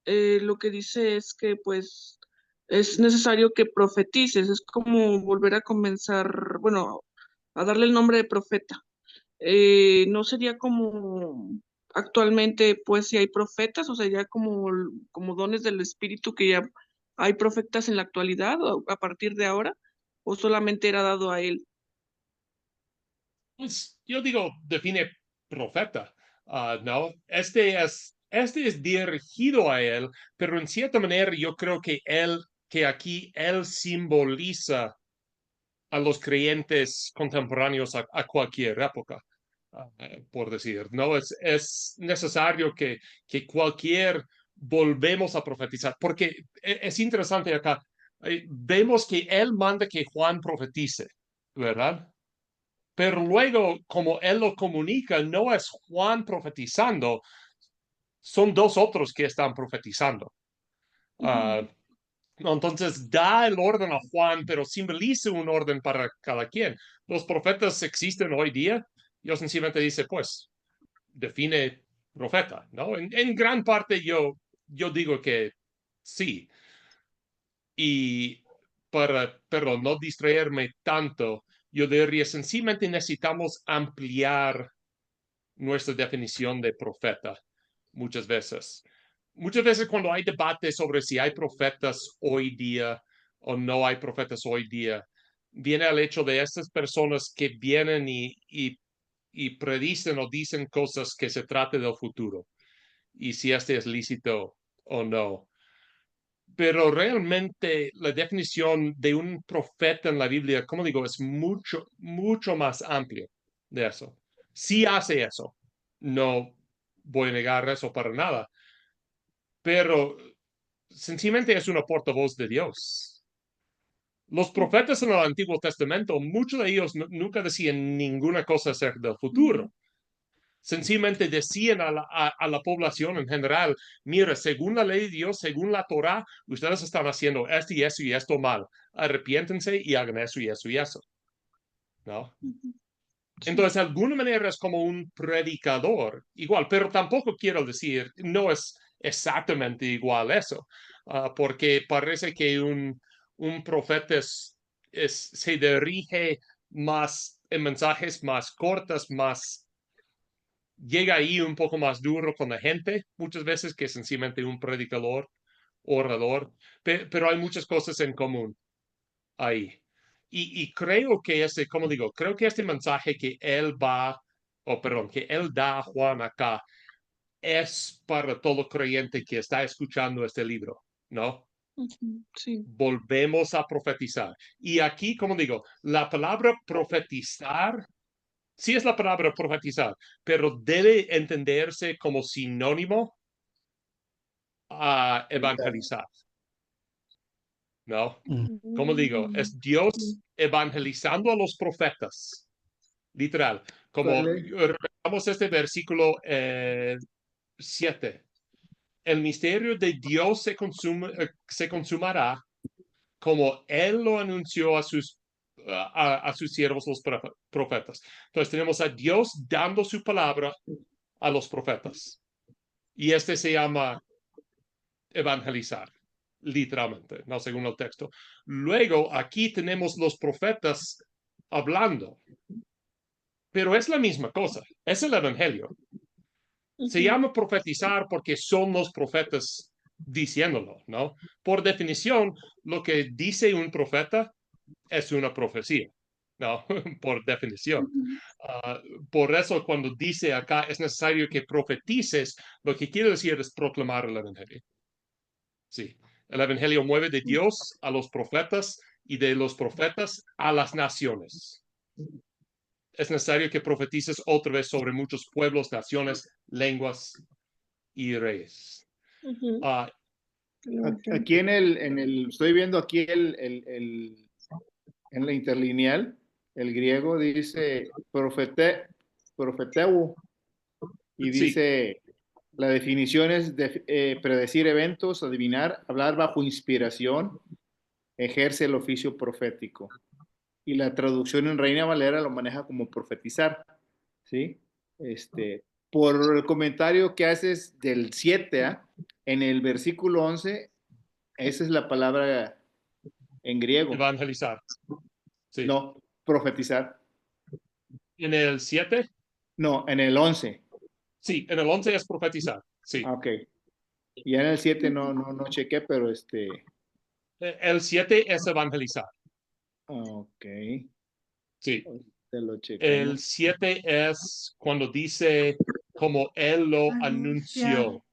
lo que dice es que pues es necesario que profetices, es como volver a comenzar, bueno, a darle el nombre de profeta. ¿No sería como actualmente pues si hay profetas, o sea, ya como dones del espíritu que ya hay profetas en la actualidad o a partir de ahora, o solamente era dado a él? Pues yo digo, define profeta, ¿no? Este es dirigido a él, pero en cierta manera yo creo que aquí él simboliza a los creyentes contemporáneos a cualquier época, por decir, ¿no? Es necesario que cualquier volvemos a profetizar, porque es interesante acá, vemos que él manda que Juan profetice, ¿verdad? Pero luego, como él lo comunica, no es Juan profetizando, son dos otros que están profetizando. Ah, entonces da el orden a Juan, pero simboliza un orden para cada quien. Los profetas existen hoy día. Yo sencillamente dice, pues, define profeta, ¿no? En gran parte yo digo que sí. Y pero no distraerme tanto, yo diría, sencillamente necesitamos ampliar nuestra definición de profeta muchas veces. Muchas veces cuando hay debate sobre si hay profetas hoy día o no hay profetas hoy día, viene al hecho de estas personas que vienen y predicen o dicen cosas que se trate del futuro y si este es lícito o no. Pero realmente la definición de un profeta en la Biblia, como digo, es mucho, mucho más amplio de eso. Sí hace eso. No voy a negar eso para nada. Pero sencillamente es una portavoz de Dios. Los profetas en el Antiguo Testamento, muchos de ellos nunca decían ninguna cosa acerca del futuro. Sencillamente decían a la población en general, mira, según la ley de Dios, según la Torah, ustedes están haciendo esto y eso y esto mal. Arrepiéntense y hagan eso y eso y eso. ¿No? Entonces, de alguna manera es como un predicador, igual, pero tampoco quiero decir, no es exactamente igual eso, porque parece que un profeta se dirige más en mensajes más cortos, más llega ahí un poco más duro con la gente, muchas veces que sencillamente un predicador, orador, pero hay muchas cosas en común ahí. Y creo que como digo, creo que este mensaje que él perdón, que él da a Juan acá es para todo creyente que está escuchando este libro, ¿no? Sí. Volvemos a profetizar. Y aquí, como digo, la palabra profetizar sí es la palabra profetizar, pero debe entenderse como sinónimo a evangelizar, ¿no? Como digo, es Dios evangelizando a los profetas, literal. Como Vale. recordamos este versículo 7. El misterio de Dios se consumará como Él lo anunció a sus siervos los profetas. Entonces tenemos a Dios dando su palabra a los profetas. Y este se llama evangelizar, literalmente, no según el texto. Luego, aquí tenemos los profetas hablando, pero es la misma cosa, es el evangelio. Se llama profetizar porque son los profetas diciéndolo, ¿no? Por definición, lo que dice un profeta es una profecía, ¿no? Por definición. Por eso cuando dice acá es necesario que profetices, lo que quiere decir es proclamar el evangelio. Sí, el evangelio mueve de Dios a los profetas y de los profetas a las naciones. Es necesario que profetices otra vez sobre muchos pueblos, naciones, lenguas y reyes. Aquí estoy viendo aquí en la interlineal, el griego dice profeteu, y Sí, dice, la definición es predecir eventos, adivinar, hablar bajo inspiración, ejerce el oficio profético. Y la traducción en Reina Valera lo maneja como profetizar, ¿sí? Por el comentario que haces del 7, en el versículo 11, esa es la palabra en griego. evangelizar. Sí. No, profetizar. En el 7, No, en el 11. sí, en el 11 es profetizar. Sí. Ok. Y en el 7 no chequé, pero El 7 es evangelizar. ok. Sí. Te lo checamos. El 7 es cuando dice como él lo anunció.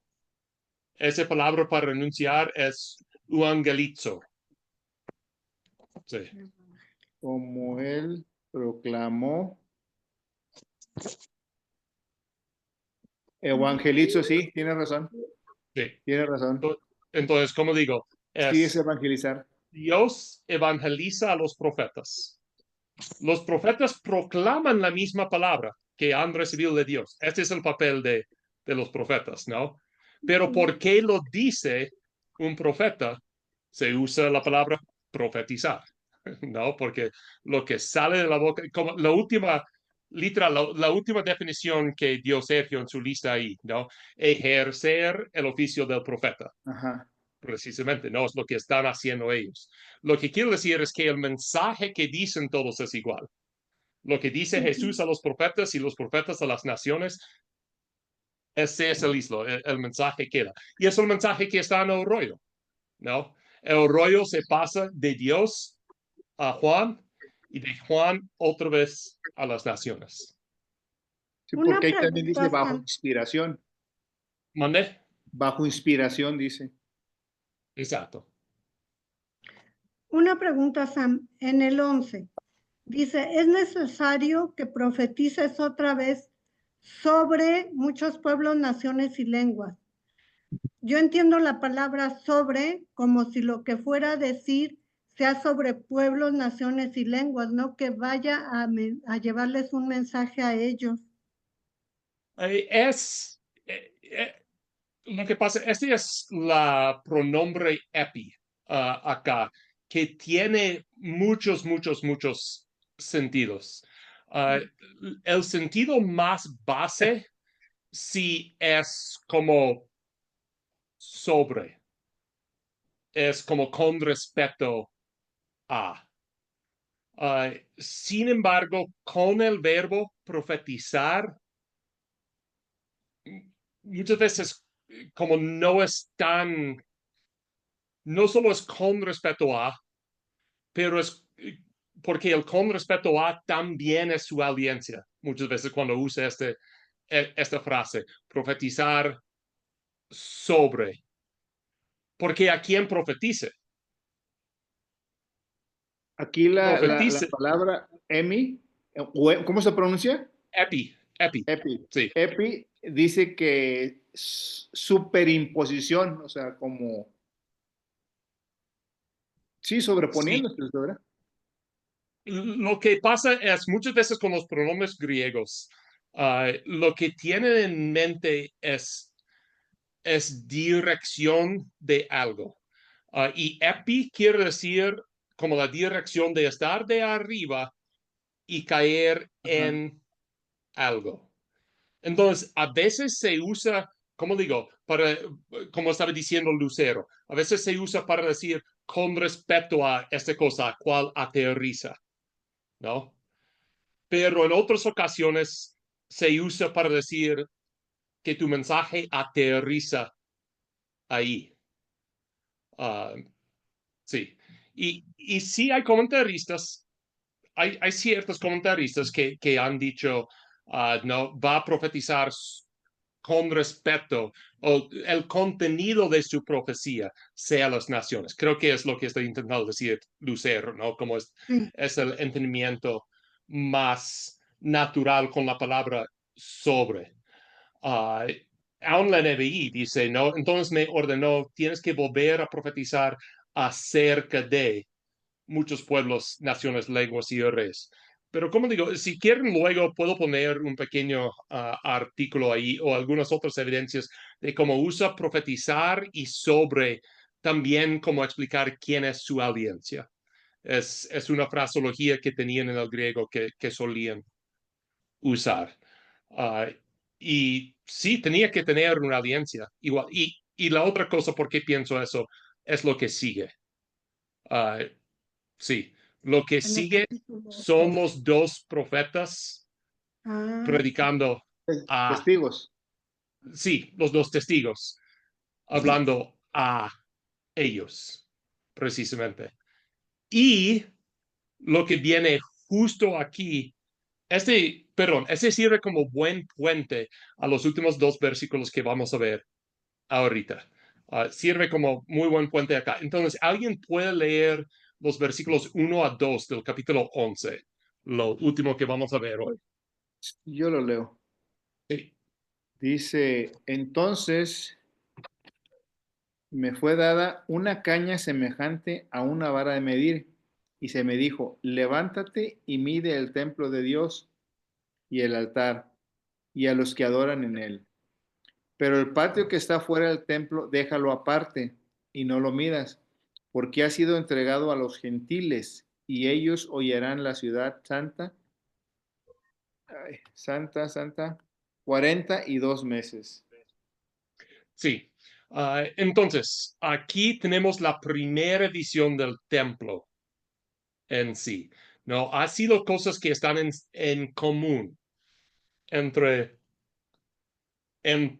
Esa palabra para anunciar es euangelizo. Sí. Como él proclamó. Evangelizo, sí, tiene razón. Sí. Tiene razón. Entonces, como digo, Sí, es evangelizar. Dios evangeliza a los profetas. Los profetas proclaman la misma palabra que han recibido de Dios. Este es el papel de los profetas, ¿no? Pero ¿por qué lo dice un profeta? Se usa la palabra profetizar, ¿no? Porque lo que sale de la boca, como la última, literal, la última definición que dio Sergio en su lista ahí, ¿no? Ejercer el oficio del profeta. Ajá. Precisamente, no es lo que están haciendo ellos. Lo que quiero decir es que el mensaje que dicen todos es igual. Lo que dice Jesús a los profetas y los profetas a las naciones, ese es el mensaje que da. Y es el mensaje que está en el rollo, ¿no? El rollo se pasa de Dios a Juan y de Juan otra vez a las naciones. Sí, Una porque ahí también dice pregunta, bajo Sam. inspiración. ¿Mande? Bajo inspiración dice. Exacto. Una pregunta, Sam. En el 11 dice, es necesario que profetices otra vez sobre muchos pueblos, naciones y lenguas. Yo entiendo la palabra sobre como si lo que fuera a decir sea sobre pueblos, naciones y lenguas, no que vaya a llevarles un mensaje a ellos. Lo que pasa, este es la pronombre epi acá, que tiene muchos sentidos. El sentido más base sí es como sobre, es como con respecto a. Sin embargo, con el verbo profetizar, muchas veces como no es tan, no solo es con respecto a, pero es porque el con respecto a también es su audiencia. Muchas veces cuando usa esta frase, profetizar sobre. Porque a quién profetice. Aquí la Profetice, palabra emi, ¿cómo se pronuncia? epi. Epi. Sí. Epi dice que superimposición, o sea, como, sí, Sí. sobreponiéndose, ¿verdad? Lo que pasa es muchas veces con los pronombres griegos, lo que tienen en mente es dirección de algo. Y epi quiere decir como la dirección de estar de arriba y caer Ajá. en algo. Entonces, a veces se usa, como digo, como estaba diciendo Lucero, a veces se usa para decir con respecto a esta cosa, a cual aterriza, ¿no? Pero en otras ocasiones se usa para decir que tu mensaje aterriza ahí. Sí. Y sí hay comentaristas, hay ciertos comentaristas que han dicho, no, va a profetizar con respeto o el contenido de su profecía sea las naciones. Creo que es lo que está intentando decir Lucero, ¿no? Como Sí. es el entendimiento más natural con la palabra sobre. Aún la NBI dice, ¿no? Entonces me ordenó, tienes que volver a profetizar acerca de muchos pueblos, naciones, lenguas y reyes. Pero como digo, si quieren luego puedo poner un pequeño artículo ahí o algunas otras evidencias de cómo usa profetizar y sobre también cómo explicar quién es su audiencia. Es una fraseología que tenían en el griego que solían usar. Uh, y sí, tenía que tener una audiencia igual. Y la otra cosa, ¿por qué pienso eso? Es lo que sigue. Sí, lo que En el sigue capítulo son 12. los dos profetas Sí. predicando a, Testigos. sí, los dos testigos, hablando a ellos, precisamente. Y lo que viene justo aquí Este sirve como buen puente a los últimos dos versículos que vamos a ver ahorita. Sirve como muy buen puente acá. Entonces, ¿alguien puede leer los versículos 1 a 2 del capítulo 11? Lo último que vamos a ver hoy. Yo lo leo. Sí. Dice, entonces me fue dada una caña semejante a una vara de medir, y se me dijo, levántate y mide el templo de Dios y el altar, y a los que adoran en él. Pero el patio que está fuera del templo, déjalo aparte, y no lo midas, porque ha sido entregado a los gentiles, y ellos hollarán la ciudad santa, santa, 42 meses. Sí. Entonces, aquí tenemos la primera visión del templo en sí. No, ha sido cosas que están en común entre el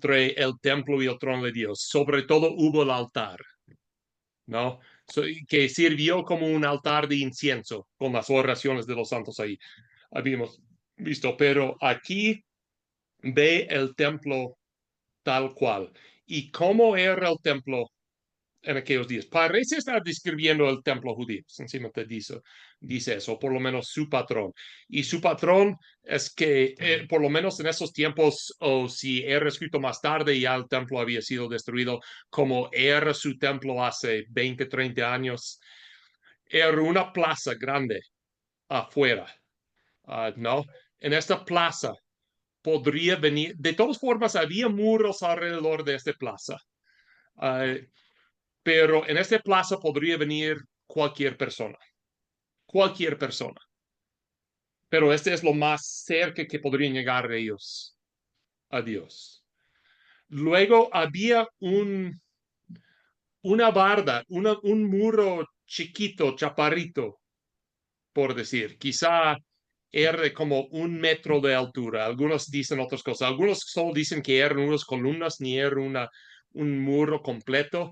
templo y el trono de Dios. Sobre todo hubo el altar, ¿no? Que sirvió como un altar de incienso con las oraciones de los santos ahí. Habíamos visto, pero aquí ve el templo tal cual. ¿Y cómo era el templo en aquellos días? Parece estar describiendo el templo judío, encima te dice eso, por lo menos su patrón. Y su patrón es que, por lo menos en esos tiempos, o si era escrito más tarde, ya el templo había sido destruido, como era su templo hace 20, 30 años, era una plaza grande afuera, ¿no? En esta plaza podría venir, de todas formas, había muros alrededor de esta plaza. Pero en esta plaza podría venir cualquier persona. Pero este es lo más cerca que podrían llegar ellos a Dios. Luego había una barda, un muro chiquito, chaparrito, por decir. Quizá era de como 1 metro de altura. Algunos dicen otras cosas. Algunos solo dicen que eran unas columnas, ni era un muro completo.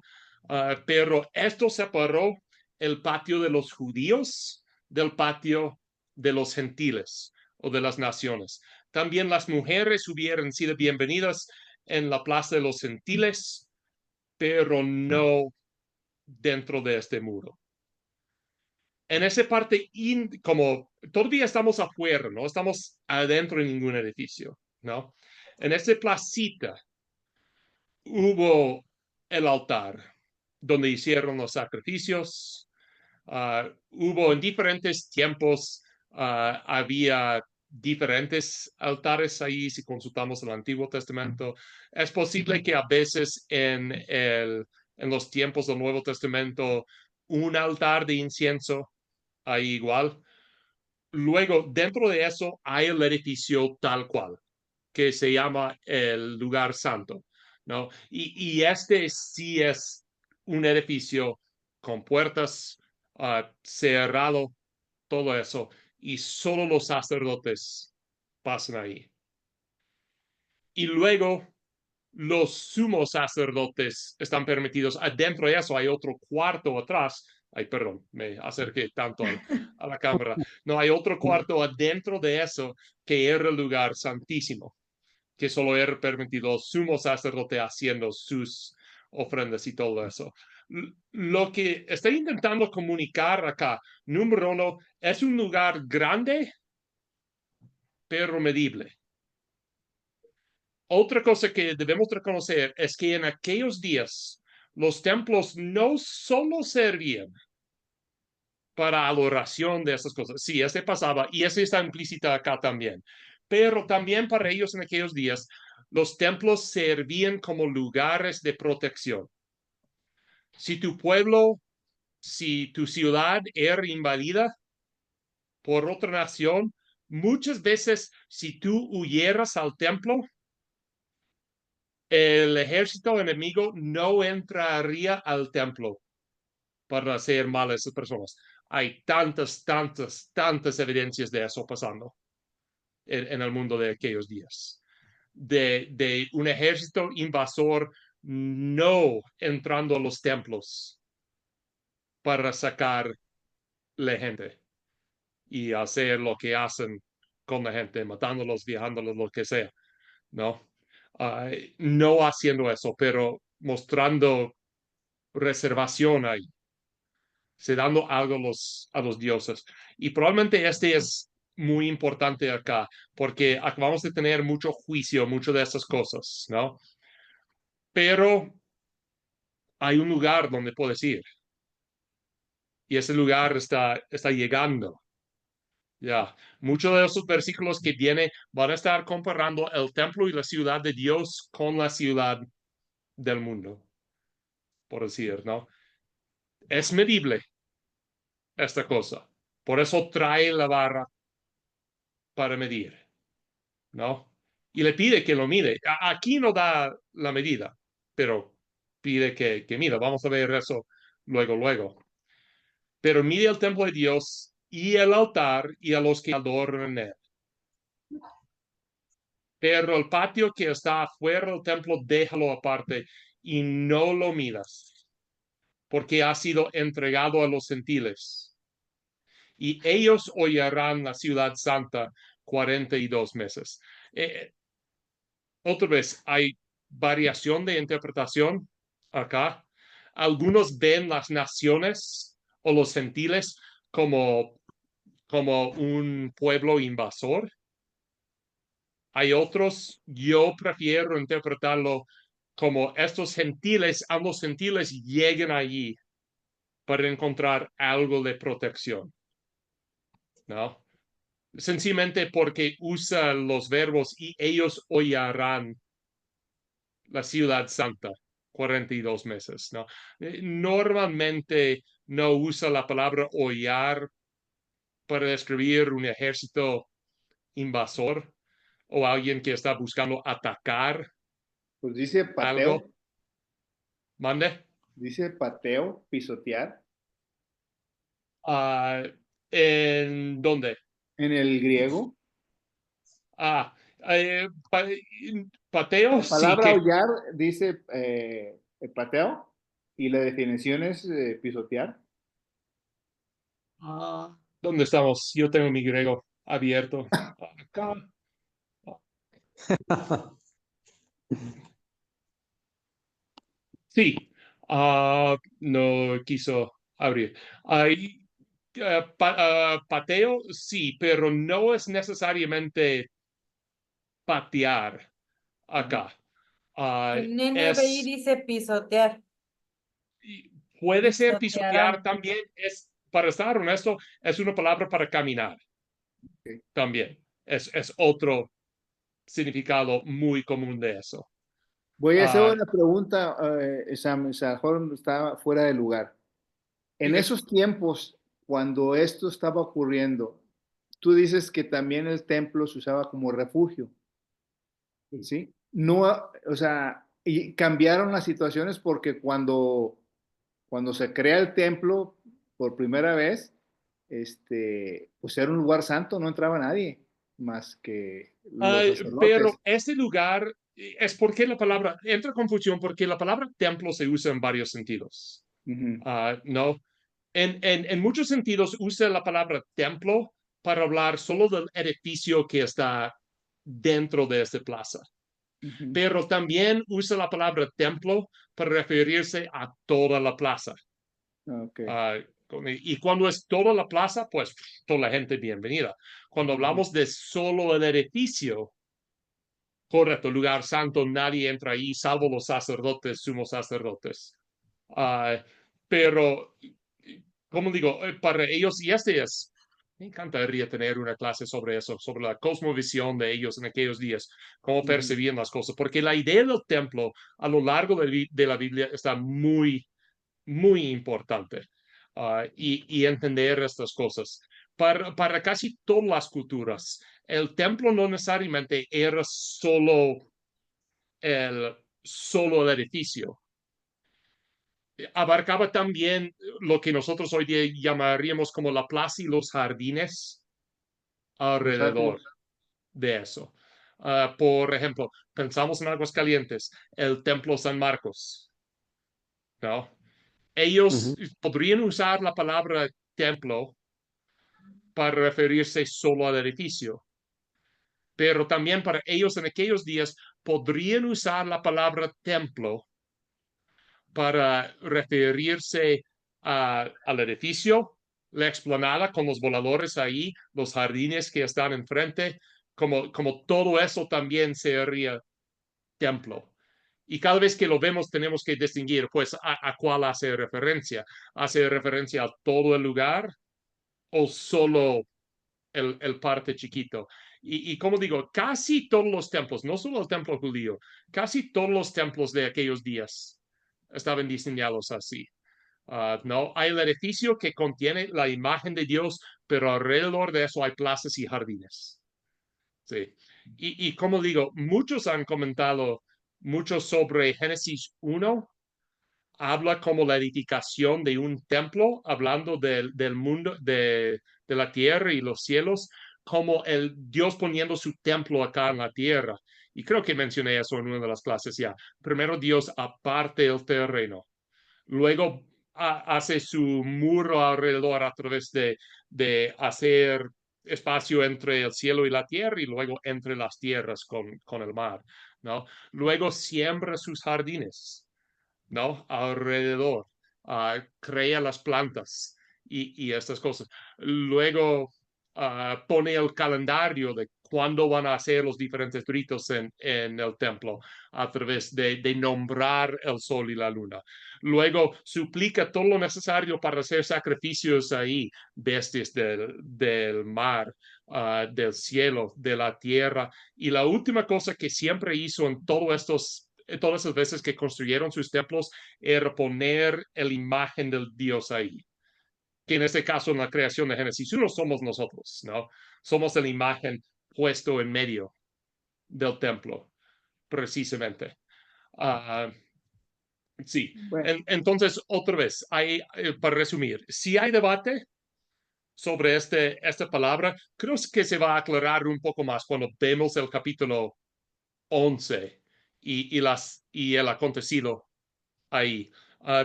Pero esto separó el patio de los judíos del patio de los gentiles o de las naciones. También las mujeres hubieran sido bienvenidas en la plaza de los gentiles, pero no dentro de este muro. En esa parte, como todavía estamos afuera, no estamos adentro de ningún edificio, ¿no? En esa placita hubo el altar donde hicieron los sacrificios. Hubo en diferentes tiempos, había diferentes altares ahí, si consultamos el Antiguo Testamento. Es posible que a veces en los tiempos del Nuevo Testamento un altar de incienso ahí igual. Luego, dentro de eso hay el edificio tal cual, que se llama el lugar santo, ¿no? Y este sí es un edificio con puertas, cerrado, todo eso, y solo los sacerdotes pasan ahí. Y luego los sumos sacerdotes están permitidos. Adentro de eso hay otro cuarto atrás. Ay, perdón, me acerqué tanto a la cámara. No, hay otro cuarto adentro de eso que era el lugar santísimo, que solo era permitido sumo sacerdote haciendo sus ofrendas y todo eso. Lo que estoy intentando comunicar acá, número uno, es un lugar grande, pero medible. Otra cosa que debemos reconocer es que en aquellos días los templos no solo servían para adoración de esas cosas. Sí, ese pasaba y ese está implícita acá también. Pero también para ellos en aquellos días los templos servían como lugares de protección. Si tu pueblo, si tu ciudad era invadida por otra nación, muchas veces si tú huyeras al templo, el ejército enemigo no entraría al templo para hacer mal a esas personas. Hay tantas evidencias de eso pasando en el mundo de aquellos días. De un ejército invasor no entrando a los templos para sacar la gente y hacer lo que hacen con la gente, matándolos, viajándolos, lo que sea, ¿no? No haciendo eso, pero mostrando reservación ahí, se dando algo a los dioses. Y probablemente este es muy importante acá, porque acabamos de tener mucho juicio, mucho de esas cosas, ¿no? Pero hay un lugar donde puedes ir. Y ese lugar está llegando. Ya, muchos de esos versículos que vienen van a estar comparando el templo y la ciudad de Dios con la ciudad del mundo, por decir, ¿no? Es medible esta cosa. Por eso trae la barra para medir, ¿no? Y le pide que lo mide. Aquí no da la medida, pero pide que mida. Vamos a ver eso luego. Pero mide el templo de Dios y el altar y a los que adoran en él. Pero el patio que está afuera del templo, déjalo aparte y no lo midas, porque ha sido entregado a los gentiles. Y ellos hollarán la ciudad santa 42 meses. Otra vez, hay variación de interpretación acá. Algunos ven las naciones o los gentiles como un pueblo invasor. Hay otros, yo prefiero interpretarlo como estos gentiles, ambos gentiles lleguen allí para encontrar algo de protección, ¿no? Sencillamente porque usa los verbos y ellos hollarán la ciudad santa 42 meses, ¿no? Normalmente no usa la palabra hollar para describir un ejército invasor o alguien que está buscando atacar Pues dice algo. pateo, ¿Mande? dice pateo, pisotear, ¿En dónde? en el griego. Ah, pateo, La sí palabra que. hollar dice pateo y la definición es pisotear. ¿Dónde estamos? Yo tengo mi griego abierto. Acá. Sí, no quiso abrir. Ahí, pateo, sí, pero no es necesariamente patear acá. En NBI Es, dice pisotear. puede ser pisotear Pisotearán. también, para estar honesto, es una palabra para caminar Ok. también. Es otro significado muy común de eso. Voy a hacer Ah, una pregunta, Sam, a lo mejor está fuera de lugar. En diga, esos tiempos, cuando esto estaba ocurriendo, tú dices que también el templo se usaba como refugio, ¿sí? No, o sea, y cambiaron las situaciones porque cuando se crea el templo por primera vez, pues era un lugar santo, no entraba nadie más que los pero sacerdotes. este lugar es porque la palabra, entra confusión porque la palabra templo se usa en varios sentidos. Ujú, ¿No? En muchos sentidos usa la palabra templo para hablar solo del edificio que está dentro de esta plaza. ujú. Pero también usa la palabra templo para referirse a toda la plaza. Ok. Uh, y cuando es toda la plaza, pues toda la gente bienvenida. Cuando Ujú. hablamos de solo el edificio, correcto, lugar santo, nadie entra ahí, salvo los sacerdotes, sumos sacerdotes. Pero, como digo, para ellos, y me encantaría tener una clase sobre eso, sobre la cosmovisión de ellos en aquellos días, cómo Ujú. percibían las cosas, porque la idea del templo a lo largo de la Biblia está muy, muy importante. Y entender estas cosas. Para casi todas las culturas, el templo no necesariamente era solo el edificio. Abarcaba también lo que nosotros hoy día llamaríamos como la plaza y los jardines Los alrededor atrios. de eso. Por ejemplo, pensamos en Aguascalientes, el Templo San Marcos, ¿no? Ellos Ujú. podrían usar la palabra templo para referirse solo al edificio, pero también para ellos en aquellos días podrían usar la palabra templo para referirse al edificio, la explanada con los voladores ahí, los jardines que están enfrente, como todo eso también sería templo. Y cada vez que lo vemos tenemos que distinguir, pues, a cuál hace referencia. ¿Hace referencia a todo el lugar o solo el parte chiquito? Y como digo, casi todos los templos, no solo el templo judío, casi todos los templos de aquellos días estaban diseñados así. No, hay el edificio que contiene la imagen de Dios, pero alrededor de eso hay plazas y jardines. Sí. Y como digo, muchos han comentado mucho sobre Génesis 1, habla como la edificación de un templo, hablando del mundo, de la tierra y los cielos, como el Dios poniendo su templo acá en la tierra. Y creo que mencioné eso en una de las clases ya. Primero Dios aparte el terreno, luego hace su muro alrededor a través de hacer espacio entre el cielo y la tierra y luego entre las tierras con el mar, ¿no? Luego siembra sus jardines, ¿no? Alrededor, crea las plantas y estas cosas. Luego pone el calendario de cuándo van a hacer los diferentes ritos en el templo a través de nombrar el sol y la luna. Luego suplica todo lo necesario para hacer sacrificios ahí, bestias del mar, del cielo, de la tierra. Y la última cosa que siempre hizo en todas esas veces que construyeron sus templos era poner la imagen del Dios ahí. Que en este caso, en la creación de Génesis 1, somos nosotros, ¿no? Somos la imagen puesto en medio del templo, precisamente. Sí, Bueno, entonces, otra vez, para resumir, si hay debate sobre esta palabra, creo que se va a aclarar un poco más cuando vemos el capítulo 11 y el acontecido ahí.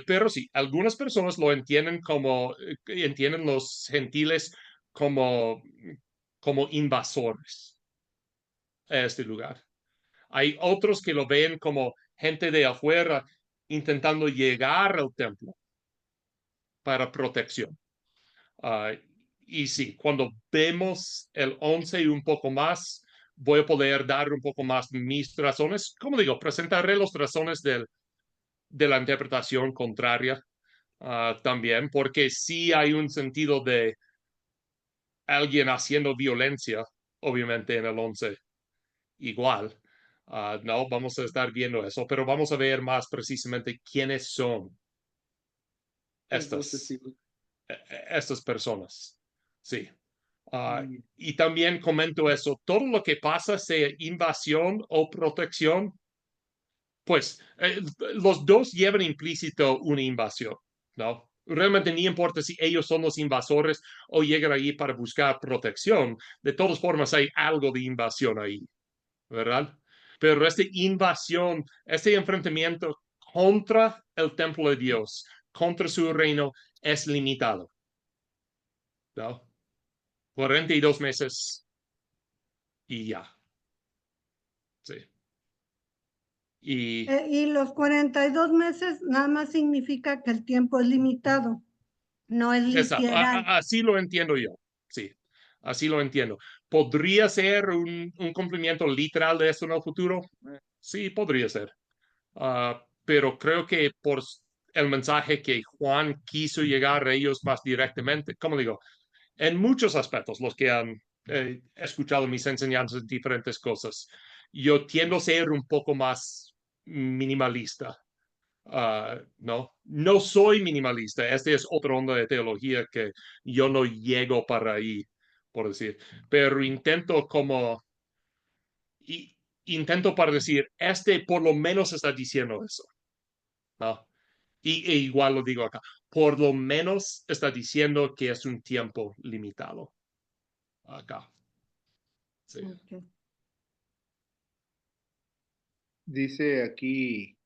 Pero sí, algunas personas lo entienden entienden los gentiles como, como invasores a este lugar. Hay otros que lo ven como gente de afuera intentando llegar al templo para protección. Uh, y sí, cuando vemos el 11 y un poco más, voy a poder dar un poco más mis razones. Como digo, presentaré las razones de la interpretación contraria también, porque sí hay un sentido de alguien haciendo violencia, obviamente en el 11 igual. No, vamos a estar viendo eso, pero vamos a ver más precisamente quiénes son los dos estas, testigos. estas personas. Sí. Muy bien. Y también comento eso, todo lo que pasa, sea invasión o protección, pues los dos llevan implícito una invasión, ¿no? Realmente ni importa si ellos son los invasores o llegan ahí para buscar protección, de todas formas hay algo de invasión ahí, ¿verdad? Pero esta invasión, este enfrentamiento contra el templo de Dios, contra su reino, es limitado, ¿no? 42 meses y ya. Sí. Y Y los 42 meses nada más significa que el tiempo es limitado, no es exacto, literal. así lo entiendo yo. Sí, así lo entiendo. ¿Podría ser un cumplimiento literal de esto en el futuro? Sí, podría ser. Pero creo que por el mensaje que Juan quiso llegar a ellos más directamente, como digo, en muchos aspectos, los que han escuchado mis enseñanzas en diferentes cosas, yo tiendo a ser un poco más minimalista. No soy minimalista. Este es otra onda de teología que yo no llego para ahí, por decir, pero intento para decir, este por lo menos está diciendo eso, ¿no? E igual lo digo acá, por lo menos está diciendo que es un tiempo limitado acá. Sí. Ok. Dice aquí,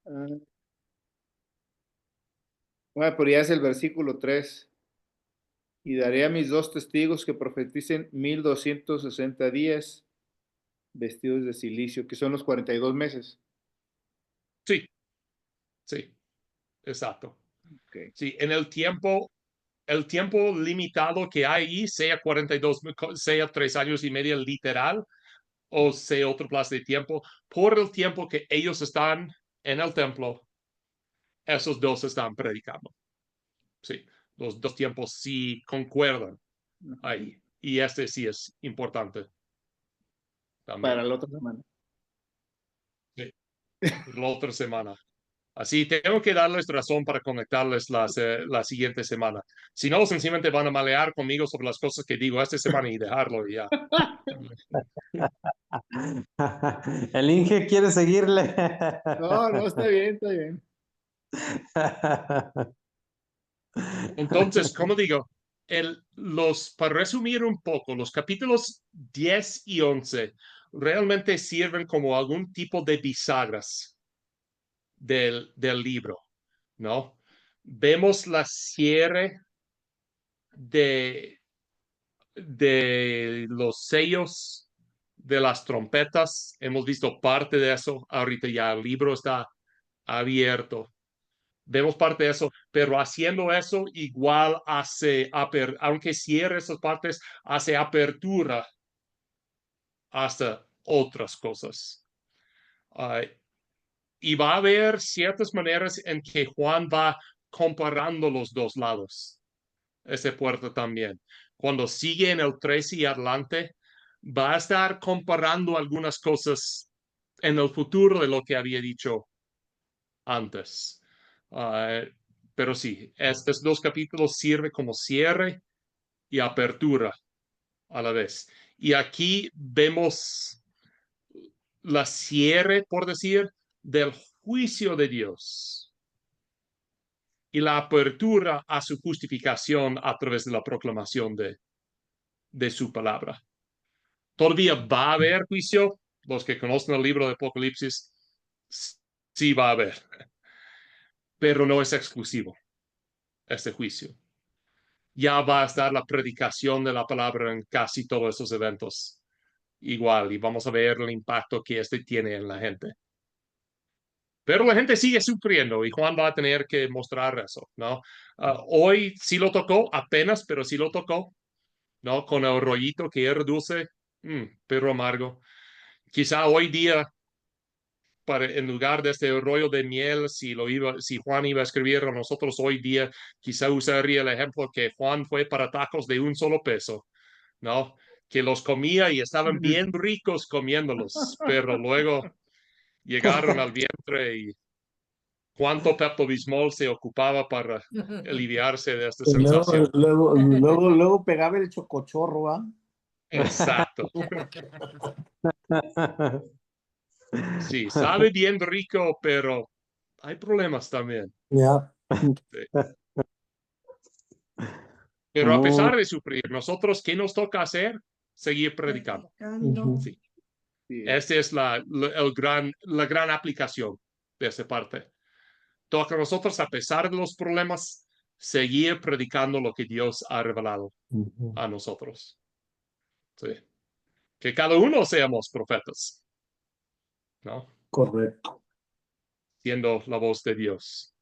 bueno, pero ya es el versículo 3. Y daré a mis 2 testigos que profeticen 1260 días vestidos de silicio, que son los 42 meses. Sí, sí, exacto. Okay. Sí, en el tiempo limitado que hay ahí, sea 42, sea 3 años y medio literal, o sea otro plazo de tiempo, por el tiempo que ellos están en el templo, esos dos están predicando. Sí, los dos tiempos sí concuerdan ahí. Y este sí es importante Para también. la otra semana. Sí, la otra semana. Así tengo que darles razón para conectarles la siguiente semana. Si no, sencillamente van a malear conmigo sobre las cosas que digo esta semana y dejarlo y ya. El Inge quiere seguirle. No, no, está bien, está bien. Entonces, como digo, para resumir un poco, los capítulos 10 y 11 realmente sirven como algún tipo de bisagras del libro, ¿no? Vemos la cierre de los sellos de las trompetas. Hemos visto parte de eso. Ahorita ya el libro está abierto. Vemos parte de eso, pero haciendo eso igual hace, aunque cierre esas partes, hace apertura hasta otras cosas. Y va a haber ciertas maneras en que Juan va comparando los dos lados. Ese puerto también. Cuando sigue en el 13 y adelante, va a estar comparando algunas cosas en el futuro de lo que había dicho antes. Pero sí, estos dos capítulos sirven como cierre y apertura a la vez. Y aquí vemos la cierre, por decir, del juicio de Dios y la apertura a su justificación a través de la proclamación de su palabra. Todavía va a haber juicio. Los que conocen el libro de Apocalipsis, sí va a haber, pero no es exclusivo este juicio. Ya va a estar la predicación de la palabra en casi todos esos eventos igual y vamos a ver el impacto que este tiene en la gente. Pero la gente sigue sufriendo y Juan va a tener que mostrar eso, ¿no? Hoy sí lo tocó, apenas, pero sí lo tocó, ¿no? Con el rollito que era dulce, pero amargo. Quizá hoy día, en lugar de este rollo de miel, si Juan iba a escribir a nosotros hoy día, quizá usaría el ejemplo que Juan fue para tacos de un solo peso, ¿no? Que los comía y estaban bien ricos comiéndolos, pero luego llegaron al vientre y cuánto Pepto-Bismol se ocupaba para aliviarse de esta Y luego, sensación. luego pegaba el chocochorro, ¿va? Exacto. Sí, sabe bien rico, pero hay problemas también. Ya. Sí. Pero a pesar de sufrir, nosotros, ¿qué nos toca hacer? Seguir predicando. Predicando. Sí. Sí. Esta es la gran aplicación de esa parte. Toca a nosotros, a pesar de los problemas, seguir predicando lo que Dios ha revelado a nosotros. Sí. Que cada uno seamos profetas, ¿no? Correcto. Siendo la voz de Dios.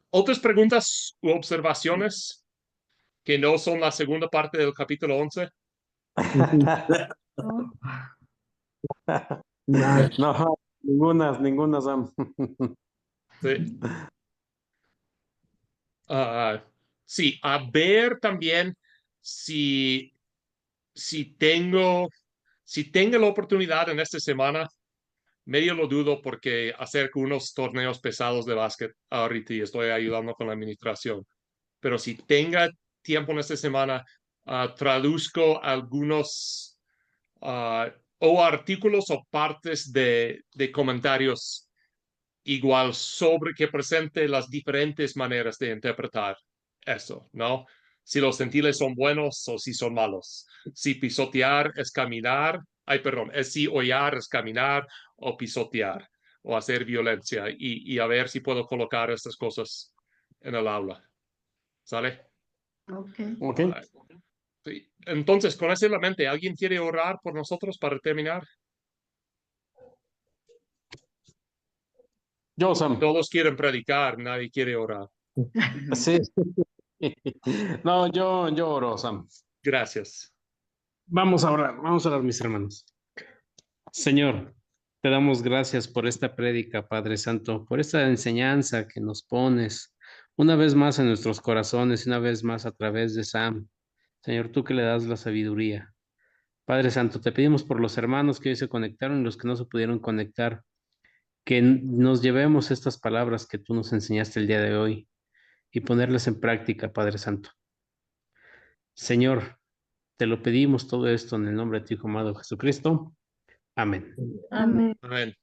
¿Otras preguntas u observaciones que no son la segunda parte del capítulo 11? No, ninguna, Sam. Sí. Sí, a ver también si, si tengo la oportunidad en esta semana, medio lo dudo porque acerco unos torneos pesados de básquet ahorita y estoy ayudando con la administración. Pero si tenga tiempo en esta semana, traduzco algunos o artículos o partes de comentarios igual sobre que presente las diferentes maneras de interpretar eso, ¿no? Si los gentiles son buenos o si son malos. Si pisotear es caminar, perdón, si hollar es caminar o pisotear o hacer violencia y a ver si puedo colocar estas cosas en el aula. ¿Sale? Ok. Ok. Sí. Entonces, con eso en la mente, ¿alguien quiere orar por nosotros para terminar? Yo, Sam. Todos quieren predicar, nadie quiere orar. Sí. No, yo oro, Sam. Gracias. Vamos a orar, mis hermanos. Señor, te damos gracias por esta prédica, Padre Santo, por esta enseñanza que nos pones una vez más en nuestros corazones y una vez más a través de Sam. Señor, tú que le das la sabiduría. Padre Santo, te pedimos por los hermanos que hoy se conectaron y los que no se pudieron conectar, que nos llevemos estas palabras que tú nos enseñaste el día de hoy y ponerlas en práctica, Padre Santo. Señor, te lo pedimos todo esto en el nombre de tu Hijo amado Jesucristo. Amén. Amén. Amén.